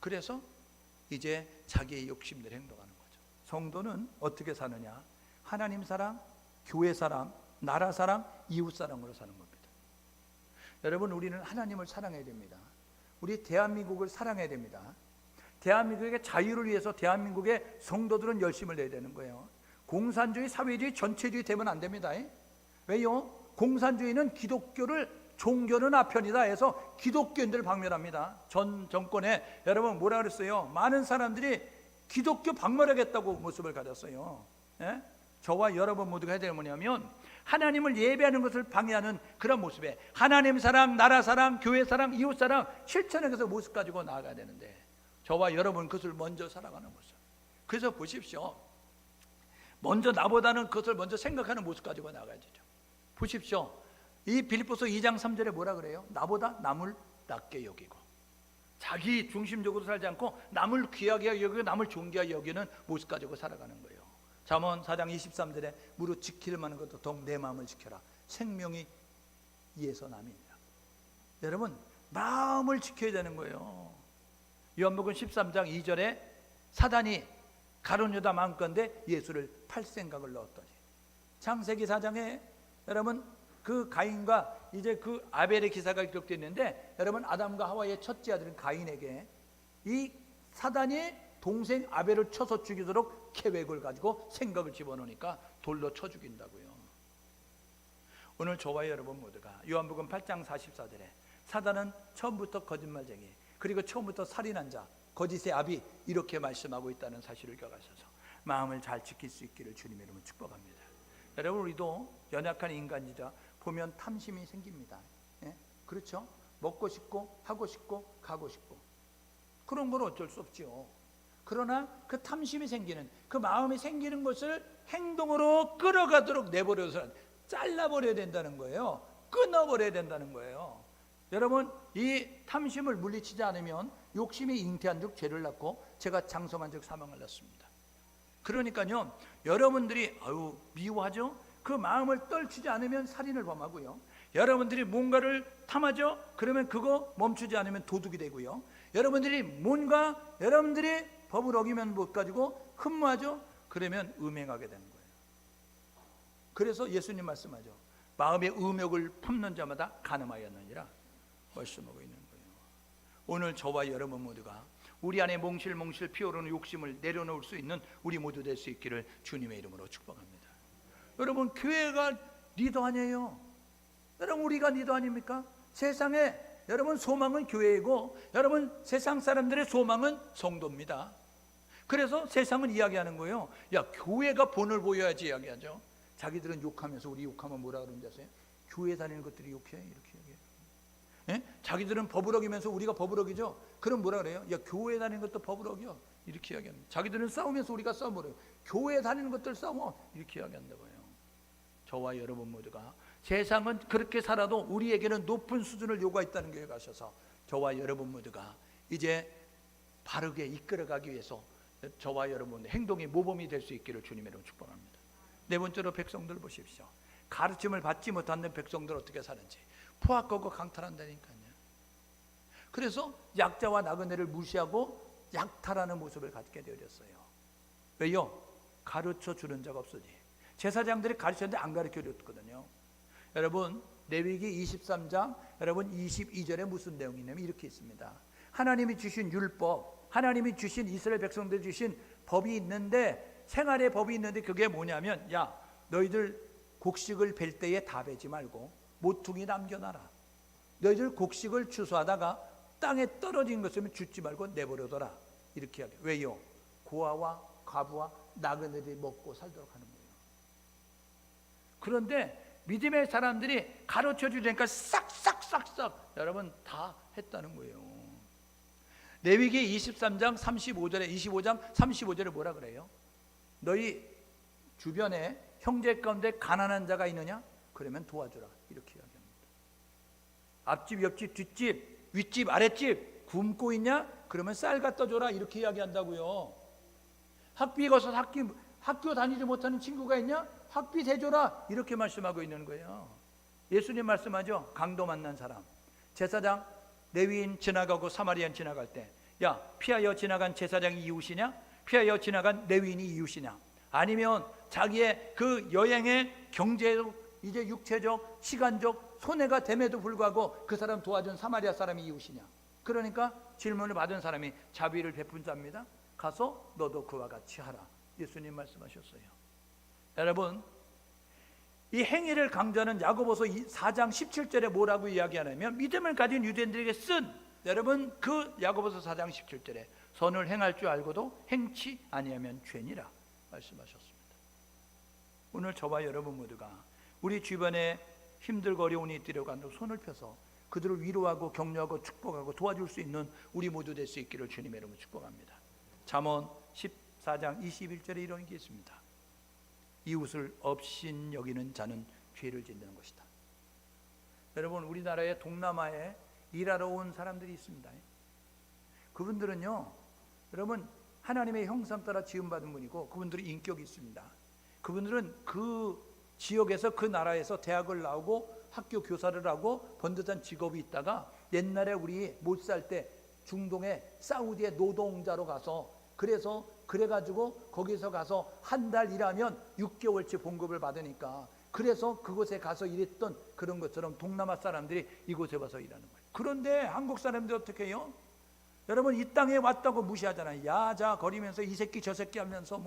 그래서 이제 자기의 욕심대로 행동하는 거죠. 성도는 어떻게 사느냐? 하나님 사랑, 교회 사랑, 나라 사랑, 이웃 사랑으로 사는 겁니다. 여러분, 우리는 하나님을 사랑해야 됩니다. 우리 대한민국을 사랑해야 됩니다. 대한민국의 자유를 위해서 대한민국의 성도들은 열심을 내야 되는 거예요. 공산주의, 사회주의, 전체주의 되면 안 됩니다. 왜요? 공산주의는 기독교를 종교는 아편이다 해서 기독교인들을 박멸합니다. 전 정권에 여러분 뭐라 그랬어요? 많은 사람들이 기독교 박멸하겠다고 모습을 가졌어요. 예? 저와 여러분 모두가 해야 될 뭐냐면 하나님을 예배하는 것을 방해하는 그런 모습에 하나님 사랑, 나라 사랑, 교회 사랑, 이웃 사랑 실천해서 모습 가지고 나아가야 되는데 저와 여러분 그것을 먼저 살아가는 모습. 그래서 보십시오. 먼저 나보다는 그것을 먼저 생각하는 모습 가지고 나가야 되죠. 보십시오. 이 빌립보서 2장 3절에 뭐라 그래요? 나보다 남을 낮게 여기고 자기 중심적으로 살지 않고 남을 귀하게 여기고 남을 존귀하게 여기는 모습 가지고 살아가는 거예요. 잠언 4장 23절에 무릇 지킬 만한 것도 더욱 내 마음을 지켜라. 생명이 이에서 남이니라. 여러분, 마음을 지켜야 되는 거예요. 요한복음 13장 2절에 사단이 가룟 유다 마음건데 예수를 팔 생각을 넣었더니, 창세기 4장에 여러분 그 가인과 이제 그 아벨의 기사가 기록되어 있는데, 여러분 아담과 하와의 첫째 아들인 가인에게 이 사단이 동생 아벨을 쳐서 죽이도록 계획을 가지고 생각을 집어넣으니까 돌로 쳐 죽인다고요. 오늘 저와 여러분 모두가 요한복음 8장 44절에 사단은 처음부터 거짓말쟁이, 그리고 처음부터 살인한 자, 거짓의 아비, 이렇게 말씀하고 있다는 사실을 기억하셔서 마음을 잘 지킬 수 있기를 주님의 이름으로 축복합니다. 여러분, 우리도 연약한 인간이자 보면 탐심이 생깁니다. 예? 그렇죠? 먹고 싶고 하고 싶고 가고 싶고 그런 건 어쩔 수 없죠. 그러나 그 탐심이 생기는, 그 마음이 생기는 것을 행동으로 끌어가도록 내버려서 잘라버려야 된다는 거예요. 끊어버려야 된다는 거예요. 여러분, 이 탐심을 물리치지 않으면 욕심이 잉태한 즉 죄를 낳고 제가 장성한 즉 사망을 낳습니다. 그러니까요, 여러분들이 미워하죠? 그 마음을 떨치지 않으면 살인을 범하고요, 여러분들이 뭔가를 탐하죠? 그러면 그거 멈추지 않으면 도둑이 되고요, 여러분들이 법을 어기면 못 가지고 흠모하죠? 그러면 음행하게 되는 거예요. 그래서 예수님 말씀하죠. 마음의 음욕을 품는 자마다 간음하였느니라 말씀하고 있는 거예요. 오늘 저와 여러분 모두가 우리 안에 몽실몽실 피어오르는 욕심을 내려놓을 수 있는 우리 모두 될 수 있기를 주님의 이름으로 축복합니다. 여러분, 교회가 리더 아니에요. 여러분, 우리가 리더 아닙니까? 세상에 여러분 소망은 교회이고 여러분 세상 사람들의 소망은 성도입니다. 그래서 세상은 이야기하는 거예요. 야, 교회가 본을 보여야지 이야기하죠. 자기들은 욕하면서 우리 욕하면 뭐라 그러는지 아세요? 교회 다니는 것들이 욕해, 이렇게 얘기해요. 예? 자기들은 법을 어기면서 우리가 법을 어기죠. 그럼 뭐라 그래요? 야, 교회 다니는 것도 법을 어겨, 이렇게 이야기합니다. 자기들은 싸우면서 우리가 싸움을 해요. 교회 다니는 것들 싸워, 이렇게 이야기한다고요. 저와 여러분 모두가 세상은 그렇게 살아도 우리에게는 높은 수준을 요구했다는 교회에 가셔서 저와 여러분 모두가 이제 바르게 이끌어가기 위해서 저와 여러분의 행동이 모범이 될 수 있기를 주님으로 축복합니다. 네 번째로 백성들 보십시오. 가르침을 받지 못하는 백성들 어떻게 사는지 포악하고 강탈한다니까요. 그래서 약자와 나그네를 무시하고 약탈하는 모습을 갖게 되었어요. 왜요? 가르쳐 주는 자가 없으니. 제사장들이 가르쳤는데 안 가르쳐 줬거든요. 여러분 레위기 23장 여러분 22절에 무슨 내용이 있냐면 이렇게 있습니다. 하나님이 주신 율법, 하나님이 주신 이스라엘 백성들 주신 법이 있는데, 생활의 법이 있는데 그게 뭐냐면, 야 너희들 곡식을 벨 때에 다 베지 말고 모퉁이 남겨놔라. 너희들 곡식을 추수하다가 땅에 떨어진 것이면 줍지 말고 내버려둬라. 이렇게 하게. 왜요? 고아와 과부와 나그네들이 먹고 살도록 하는 거예요. 그런데 믿음의 사람들이 가르쳐 주니까 싹싹싹싹 여러분 다 했다는 거예요. 레위기 23장 35절에 25장 35절에 뭐라 그래요? 너희 주변에 형제 가운데 가난한 자가 있느냐? 그러면 도와주라. 이렇게 이야기합니다. 앞집, 옆집, 뒷집, 윗집, 아랫집 굶고 있냐? 그러면 쌀 갖다 줘라. 이렇게 이야기한다고요. 학비 가서 학교 다니지 못하는 친구가 있냐? 학비 대줘라. 이렇게 말씀하고 있는 거예요. 예수님 말씀하죠. 강도 만난 사람, 제사장 레위인 지나가고 사마리아인 지나갈 때, 야 피하여 지나간 제사장이 이웃이냐? 피하여 지나간 레위인이 이웃이냐? 아니면 자기의 그 여행의 경제적, 이제 육체적, 시간적 손해가 됨에도 불구하고 그 사람 도와준 사마리아 사람이 이웃이냐? 그러니까 질문을 받은 사람이 자비를 베푼 자입니다. 가서 너도 그와 같이 하라. 예수님 말씀하셨어요. 여러분 이 행위를 강조하는 야고보서 4장 17절에 뭐라고 이야기하냐면, 믿음을 가진 유대인들에게 쓴, 여러분 그 야고보서 4장 17절에 선을 행할 줄 알고도 행치 아니하면 죄니라 말씀하셨습니다. 오늘 저와 여러분 모두가 우리 주변에 힘들고 어려운 이들에 관한 손을 펴서 그들을 위로하고 격려하고 축복하고 도와줄 수 있는 우리 모두 될 수 있기를 주님의 이름으로 축복합니다. 잠언 14장 21절에 이런 게 있습니다. 이웃을 업신 여기는 자는 죄를 짓는 것이다. 여러분 우리나라의 동남아에 일하러 온 사람들이 있습니다. 그분들은요 여러분 하나님의 형상 따라 지음받은 분이고, 그분들은 인격이 있습니다. 그분들은 그 지역에서 그 나라에서 대학을 나오고 학교 교사를 하고 번듯한 직업이 있다가 옛날에 우리 못 살 때 중동의 사우디의 노동자로 가서 그래가지고 거기서 가서 한 달 일하면 6개월치 봉급을 받으니까, 그래서 그곳에 가서 일했던 그런 것처럼 동남아 사람들이 이곳에 와서 일하는 거예요. 그런데 한국 사람들이 어떻게 해요? 여러분 이 땅에 왔다고 무시하잖아요. 야자 거리면서 이 새끼 저 새끼 하면서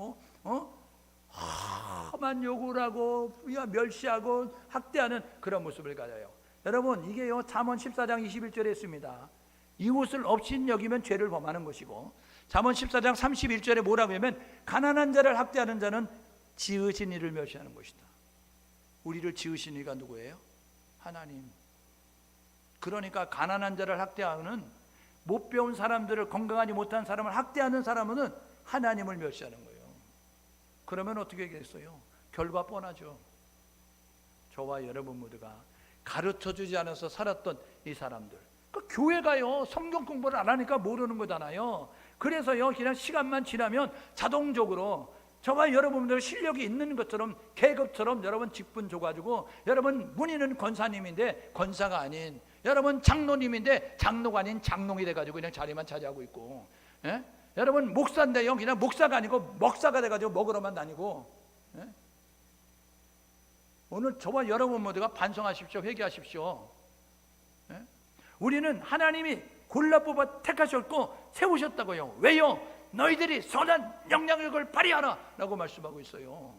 험한 욕을 하고 멸시하고 학대하는 그런 모습을 가져요. 여러분 이게요 잠언 14장 21절에 있습니다. 이웃을 업신 여기면 죄를 범하는 것이고, 잠언 14장 31절에 뭐라고 하면, 가난한 자를 학대하는 자는 지으신 이를 멸시하는 것이다. 우리를 지으신 이가 누구예요? 하나님. 그러니까 가난한 자를 학대하는, 못 배운 사람들을, 건강하지 못한 사람을 학대하는 사람은 하나님을 멸시하는 거예요. 그러면 어떻게 되겠어요? 결과 뻔하죠. 저와 여러분 모두가 가르쳐주지 않아서 살았던 이 사람들, 그 교회 가요 성경 공부를 안 하니까 모르는 거잖아요. 그래서요 그냥 시간만 지나면 자동적으로 저와 여러분들 실력이 있는 것처럼 계급처럼 여러분 직분 줘가지고, 여러분 문의는 권사님인데 권사가 아닌, 여러분 장로님인데 장로가 아닌 장롱이 돼가지고 그냥 자리만 차지하고 있고, 예? 여러분 목사인데요 그냥 목사가 아니고 먹사가 돼가지고 먹으러만 다니고, 예? 오늘 저와 여러분 모두가 반성하십시오. 회개하십시오. 예? 우리는 하나님이 골라 뽑아 택하셨고 세우셨다고요. 왜요? 너희들이 선한 영향력을 발휘하라 라고 말씀하고 있어요.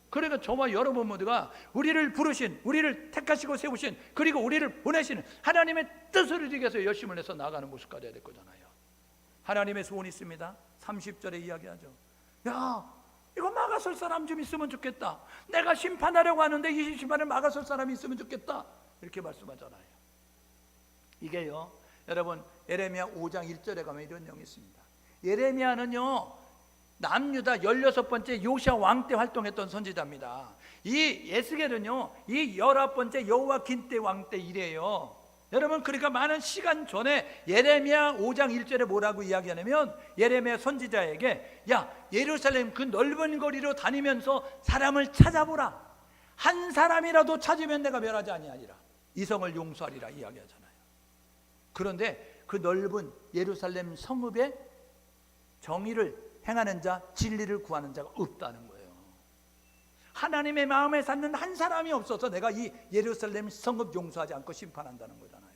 그러니까 저와 여러분 모두가 우리를 부르신, 우리를 택하시고 세우신, 그리고 우리를 보내시는 하나님의 뜻을 이루기 위해서 열심을 내서 나가는 모습까지 해야 될 거잖아요. 하나님의 소원이 있습니다. 30절에 이야기하죠. 야 이거 막아설 사람 좀 있으면 좋겠다. 내가 심판하려고 하는데 이 심판을 막아설 사람이 있으면 좋겠다. 이렇게 말씀하잖아요. 이게요 여러분 예레미야 5장 1절에 가면 이런 내용이 있습니다. 예레미야는요 남유다 16번째 요시야 왕 때 활동했던 선지자입니다. 이 에스겔은요 이 19번째 여호와긴 때 왕 때 일이에요. 여러분 그러니까 많은 시간 전에 예레미야 5장 1절에 뭐라고 이야기하냐면, 예레미야 선지자에게 야 예루살렘 그 넓은 거리로 다니면서 사람을 찾아보라. 한 사람이라도 찾으면 내가 멸하지 아니하리라. 이성을 용서하리라 이야기하잖아요. 그런데 그 넓은 예루살렘 성읍에 정의를 행하는 자, 진리를 구하는 자가 없다는 거예요. 하나님의 마음에 닿는 한 사람이 없어서 내가 이 예루살렘 성읍 용서하지 않고 심판한다는 거잖아요.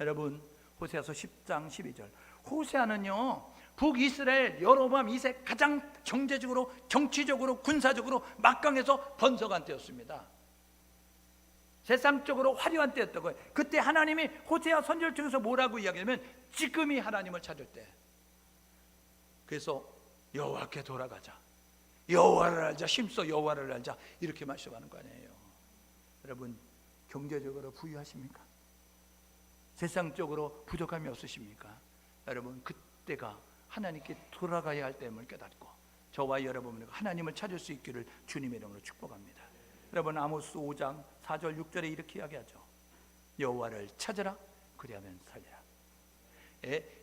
여러분, 호세아서 10장 12절. 호세아는요, 북이스라엘 여로보암 2세 가장 경제적으로, 정치적으로, 군사적으로 막강해서 번성한 때였습니다. 세상적으로 화려한 때였던 거예요. 그때 하나님이 호세아 선지자를 통해서 뭐라고 이야기하면 지금이 하나님을 찾을 때. 그래서 여호와께 돌아가자, 여호와를 알자, 힘써 여호와를 알자, 이렇게 말씀하는 거 아니에요. 여러분, 경제적으로 부유하십니까? 세상적으로 부족함이 없으십니까? 여러분, 그때가 하나님께 돌아가야 할 때임을 깨닫고 저와 여러분은 하나님을 찾을 수 있기를 주님의 이름으로 축복합니다. 여러분, 아모스 5장 4절 6절에 이렇게 이야기하죠. 여호와를 찾으라, 그리하면 살리라.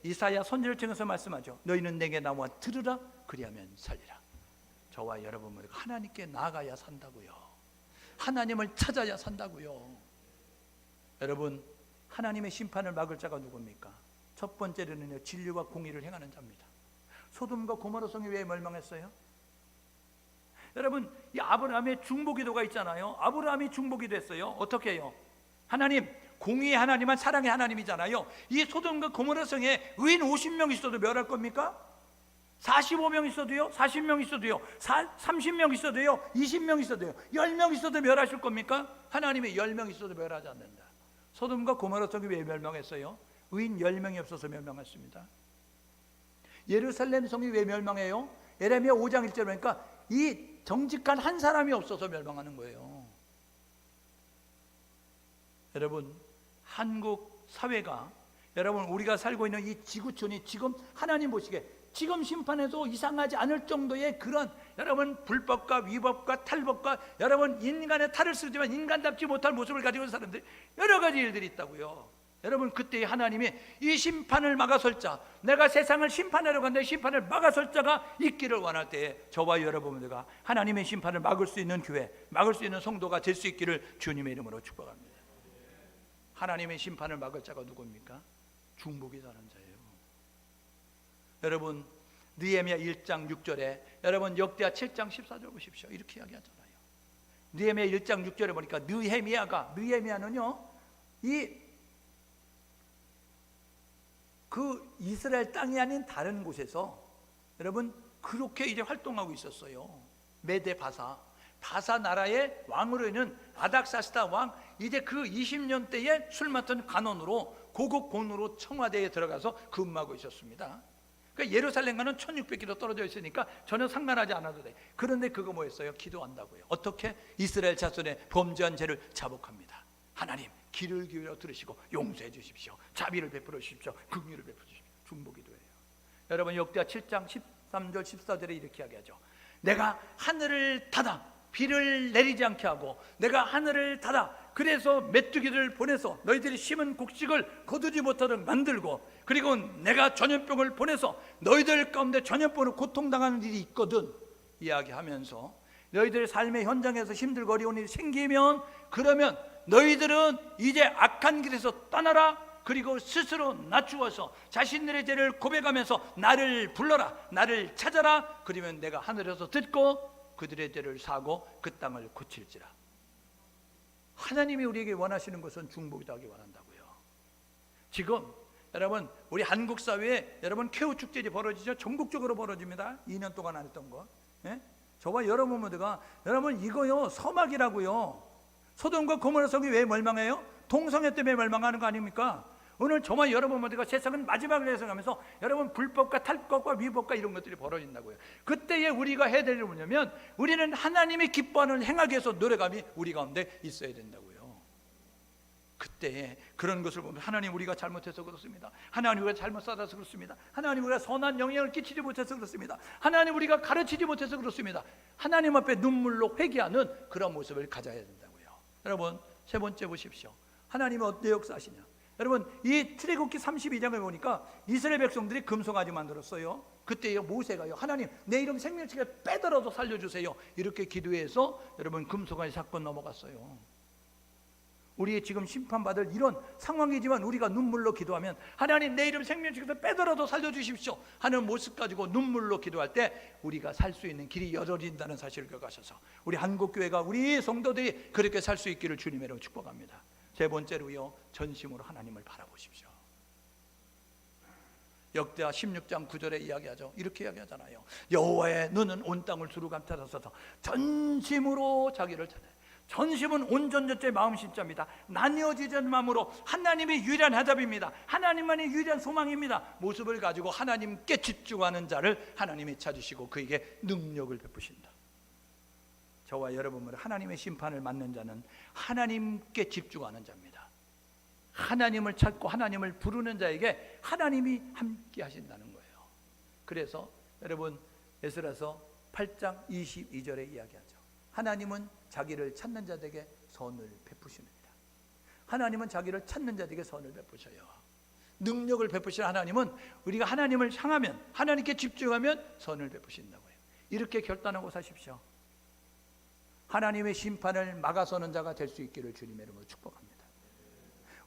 이사야 선지자를 통해서 말씀하죠. 너희는 내게 나와 들으라, 그리하면 살리라. 저와 여러분은 하나님께 나아가야 산다고요. 하나님을 찾아야 산다고요. 여러분, 하나님의 심판을 막을 자가 누굽니까? 첫 번째로는요, 진리와 공의를 행하는 자입니다. 소돔과 고모라 성이 왜 멸망했어요? 여러분, 이 아브라함의 중보기도가 있잖아요. 아브라함이 중보기도했어요. 어떻게 해요? 하나님, 공의의 하나님은 사랑의 하나님이잖아요. 이 소돔과 고모라 성에 의인 50명 있어도 멸할 겁니까? 45명 있어도요? 40명 있어도요? 30명 있어도요? 20명 있어도요? 10명 있어도 멸하실 겁니까? 하나님이 10명 있어도 멸하지 않는다. 소돔과 고모라 성이 왜 멸망했어요? 의인 10명이 없어서 멸망했습니다. 예루살렘 성이 왜 멸망해요? 에레미야 5장 1절 보니까 이 정직한 한 사람이 없어서 멸망하는 거예요. 여러분, 한국 사회가, 여러분, 우리가 살고 있는 이 지구촌이 지금 하나님 보시기에 지금 심판해도 이상하지 않을 정도의 그런, 여러분, 불법과 위법과 탈법과, 여러분, 인간의 탈을 쓰지만 인간답지 못할 모습을 가지고 있는 사람들, 여러 가지 일들이 있다고요. 여러분, 그때 하나님이 이 심판을 막아설 자, 내가 세상을 심판하려고 하는데 심판을 막아설 자가 있기를 원할 때에 저와 여러분들과 하나님의 심판을 막을 수 있는 교회, 막을 수 있는 성도가 될 수 있기를 주님의 이름으로 축복합니다. 하나님의 심판을 막을 자가 누굽니까? 중보기 잘한 자예요. 여러분, 느헤미야 1장 6절에, 여러분, 역대하 7장 14절 보십시오. 이렇게 이야기하잖아요. 느헤미야 1장 6절에 보니까 느헤미야는요, 그 이스라엘 땅이 아닌 다른 곳에서, 여러분, 그렇게 이제 활동하고 있었어요. 메데 바사 나라의 왕으로 있는 아닥사스다 왕, 이제 그 20년 때에 술 맡은 간원으로 고국 공로로 청와대에 들어가서 근무하고 있었습니다. 그러니까 예루살렘과는 1600km 떨어져 있으니까 전혀 상관하지 않아도 돼. 그런데 그거 뭐였어요? 기도한다고요. 어떻게? 이스라엘 자손의 범죄한 죄를 자복합니다. 하나님, 귀를 기울여 들으시고 용서해 주십시오. 자비를 베풀어 주십시오. 긍휼을 베풀어 주십시오. 중보기도예요. 여러분, 역대하 7장 13절 14절에 이렇게 이야기하죠. 내가 하늘을 닫아 비를 내리지 않게 하고, 내가 하늘을 닫아 그래서 메뚜기를 보내서 너희들이 심은 곡식을 거두지 못하도록 만들고, 그리고 내가 전염병을 보내서 너희들 가운데 전염병으로 고통당하는 일이 있거든 이야기하면서, 너희들 삶의 현장에서 힘들고 어려운 일이 생기면, 그러면 너희들은 이제 악한 길에서 떠나라. 그리고 스스로 낮추어서 자신들의 죄를 고백하면서 나를 불러라, 나를 찾아라. 그러면 내가 하늘에서 듣고 그들의 죄를 사고 그 땅을 고칠지라. 하나님이 우리에게 원하시는 것은 중보기도 하기 원한다고요. 지금 여러분, 우리 한국 사회에 여러분 쾌후 축제들이 벌어지죠. 전국적으로 벌어집니다. 2년 동안 안 했던 거. 예? 저와 여러분 모두가, 여러분, 이거요 서막이라고요. 소돔과 고모라 성이 왜 멸망해요? 동성애 때문에 멸망하는 거 아닙니까? 오늘 저와 여러분 모두가 세상은 마지막을 해석하면서 여러분 불법과 탈법과 위법과 이런 것들이 벌어진다고요. 그때에 우리가 해야 될 일은 뭐냐면, 우리는 하나님이 기뻐하는 행하기 위해서 노력함이 우리 가운데 있어야 된다고요. 그때에 그런 것을 보면, 하나님, 우리가 잘못해서 그렇습니다. 하나님, 우리가 잘못 살아서 그렇습니다. 하나님, 우리가 선한 영향을 끼치지 못해서 그렇습니다. 하나님, 우리가 가르치지 못해서 그렇습니다. 하나님 앞에 눈물로 회개하는 그런 모습을 가져야 된다고요. 여러분, 세 번째 보십시오. 하나님은 어떻게 역사하시냐? 여러분, 이 출애굽기 32장을 보니까 이스라엘 백성들이 금송아지 만들었어요. 그때요, 모세가요, 하나님, 내 이름 생명책에 빼더라도 살려주세요, 이렇게 기도해서 여러분 금송아지 사건 넘어갔어요. 우리의 지금 심판받을 이런 상황이지만 우리가 눈물로 기도하면 하나님 내 이름 생명책에서 빼더라도 살려주십시오 하는 모습 가지고 눈물로 기도할 때 우리가 살 수 있는 길이 열어진다는 사실을 기억하셔서 우리 한국교회가 우리 성도들이 그렇게 살 수 있기를 주님의 이름으로 축복합니다. 세 번째로요, 전심으로 하나님을 바라보십시오. 역대하 16장 9절에 이야기하죠. 이렇게 이야기하잖아요. 여호와의 눈은 온 땅을 두루 감싸서 전심으로 자기를 찾아요. 전심은 온전전자의 마음 심자입니다. 나뉘어지지 않는 마음으로 하나님이 유일한 해답입니다. 하나님만이 유일한 소망입니다. 모습을 가지고 하나님께 집중하는 자를 하나님이 찾으시고 그에게 능력을 베푸신다. 저와 여러분은 하나님의 심판을 맞는 자는 하나님께 집중하는 자입니다. 하나님을 찾고 하나님을 부르는 자에게 하나님이 함께 하신다는 거예요. 그래서 여러분 에스라서 8장 22절에 이야기하죠. 하나님은 자기를 찾는 자들에게 선을 베푸십니다. 하나님은 자기를 찾는 자들에게 선을 베푸셔요. 능력을 베푸시는 하나님은 우리가 하나님을 향하면, 하나님께 집중하면 선을 베푸신다고요. 이렇게 결단하고 사십시오. 하나님의 심판을 막아서는 자가 될 수 있기를 주님의 이름으로 축복합니다.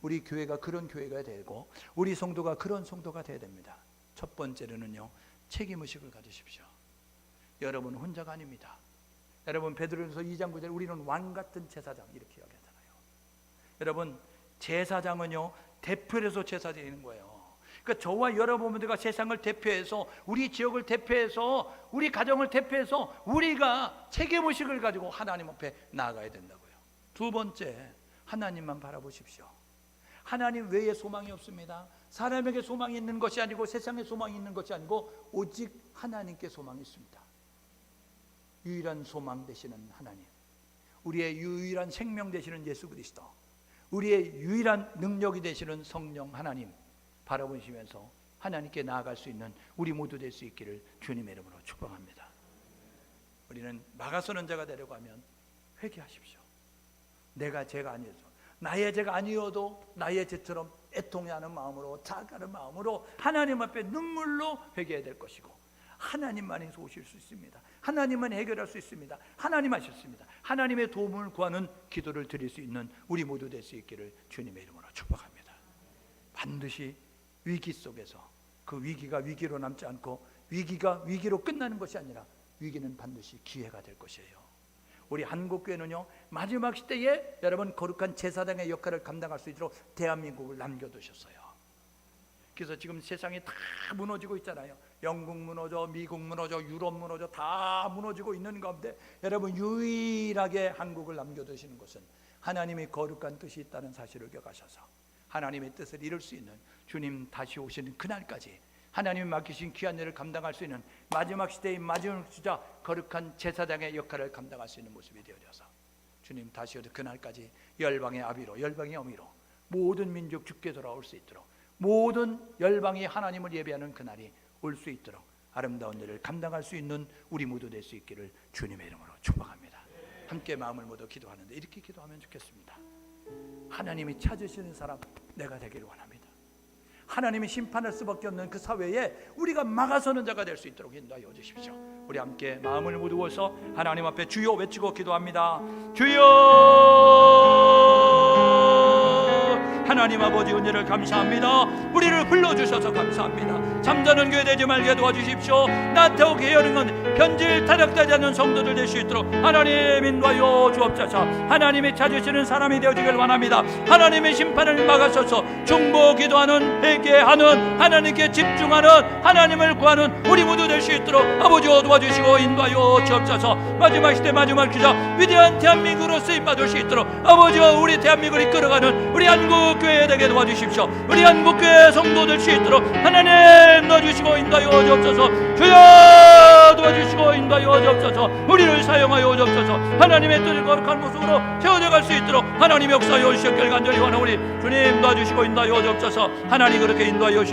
우리 교회가 그런 교회가 되고 우리 성도가 그런 성도가 되어야 됩니다. 첫 번째로는요, 책임의식을 가지십시오. 여러분 혼자가 아닙니다. 여러분 베드로전서 2장 9절에 우리는 왕같은 제사장 이렇게 이야기하잖아요. 여러분 제사장은요 대표해서 제사드리는 거예요. 그러니까 저와 여러분들과 세상을 대표해서, 우리 지역을 대표해서, 우리 가정을 대표해서 우리가 책임의식을 가지고 하나님 앞에 나아가야 된다고요. 두 번째, 하나님만 바라보십시오. 하나님 외에 소망이 없습니다. 사람에게 소망이 있는 것이 아니고 세상에 소망이 있는 것이 아니고 오직 하나님께 소망이 있습니다. 유일한 소망 되시는 하나님, 우리의 유일한 생명 되시는 예수 그리스도, 우리의 유일한 능력이 되시는 성령 하나님 바라보시면서 하나님께 나아갈 수 있는 우리 모두 될 수 있기를 주님의 이름으로 축복합니다. 우리는 막아서는 자가 되려고 하면 회개하십시오. 내가 죄가 아니어도, 나의 죄가 아니어도 나의 죄처럼 애통해하는 마음으로, 자각하는 마음으로 하나님 앞에 눈물로 회개해야 될 것이고, 하나님만이 오실 수 있습니다. 하나님만 해결할 수 있습니다. 하나님 하셨습니다. 하나님의 도움을 구하는 기도를 드릴 수 있는 우리 모두 될 수 있기를 주님의 이름으로 축복합니다. 반드시 위기 속에서 그 위기가 위기로 남지 않고 위기가 위기로 끝나는 것이 아니라 위기는 반드시 기회가 될 것이에요. 우리 한국교회는요 마지막 시대에 여러분 거룩한 제사장의 역할을 감당할 수 있도록 대한민국을 남겨두셨어요. 그래서 지금 세상이 다 무너지고 있잖아요. 영국 무너져, 미국 무너져, 유럽 무너져, 다 무너지고 있는 가운데 여러분 유일하게 한국을 남겨두시는 것은 하나님의 거룩한 뜻이 있다는 사실을 기억하셔서 하나님의 뜻을 이룰 수 있는 주님 다시 오시는 그날까지 하나님이 맡기신 귀한 일을 감당할 수 있는 마지막 시대의 마지막 주자 거룩한 제사장의 역할을 감당할 수 있는 모습이 되어져서 주님 다시 오실 그날까지 열방의 아비로, 열방의 어미로 모든 민족 주께 돌아올 수 있도록, 모든 열방이 하나님을 예배하는 그날이 올 수 있도록 아름다운 일을 감당할 수 있는 우리 모두 될 수 있기를 주님의 이름으로 축복합니다. 함께 마음을 모두 기도하는데 이렇게 기도하면 좋겠습니다. 하나님이 찾으시는 사람 내가 되기를 원합니다. 하나님이 심판할 수밖에 없는 그 사회에 우리가 막아서는 자가 될 수 있도록 인도하여 주십시오. 우리 함께 마음을 모두어서 하나님 앞에 주여 외치고 기도합니다. 주여, 하나님 아버지 은혜를 감사합니다. 우리를 불러주셔서 감사합니다. 잠자는 교회 되지 말게 도와주십시오. 나태하고 게으른 변질 타락되지 않는 성도들 될 수 있도록 하나님 인도하여 주옵소서. 하나님이 찾으시는 사람이 되어지길 원합니다. 하나님의 심판을 막아서서 중보 기도하는, 회개하는, 하나님께 집중하는, 하나님을 구하는 우리 모두 될 수 있도록 아버지여 도와주시고 인도하여 주옵소서. 마지막 시대 마지막 기자 위대한 대한민국으로 쓰임받을 수 있도록 아버지여 우리 대한민국을 이끌어가는 우리 한국교회 되게 도와주십시오. 우리 한국교회 성도 될 수 있도록 하나님 도와주시고 인도하여 주옵소서. 주여 도와주시고 인도하여 주옵소서. 우리를 사용하여 주옵소서. 하나님의 뜻을 거룩한 모습으로 세워져갈 수 있도록 하나님의 역사여 주시옵길 간절히 원하오니 주님 도와주시고 인도하여 주옵소서. 하나님 그렇게 인도하여 주시옵소서.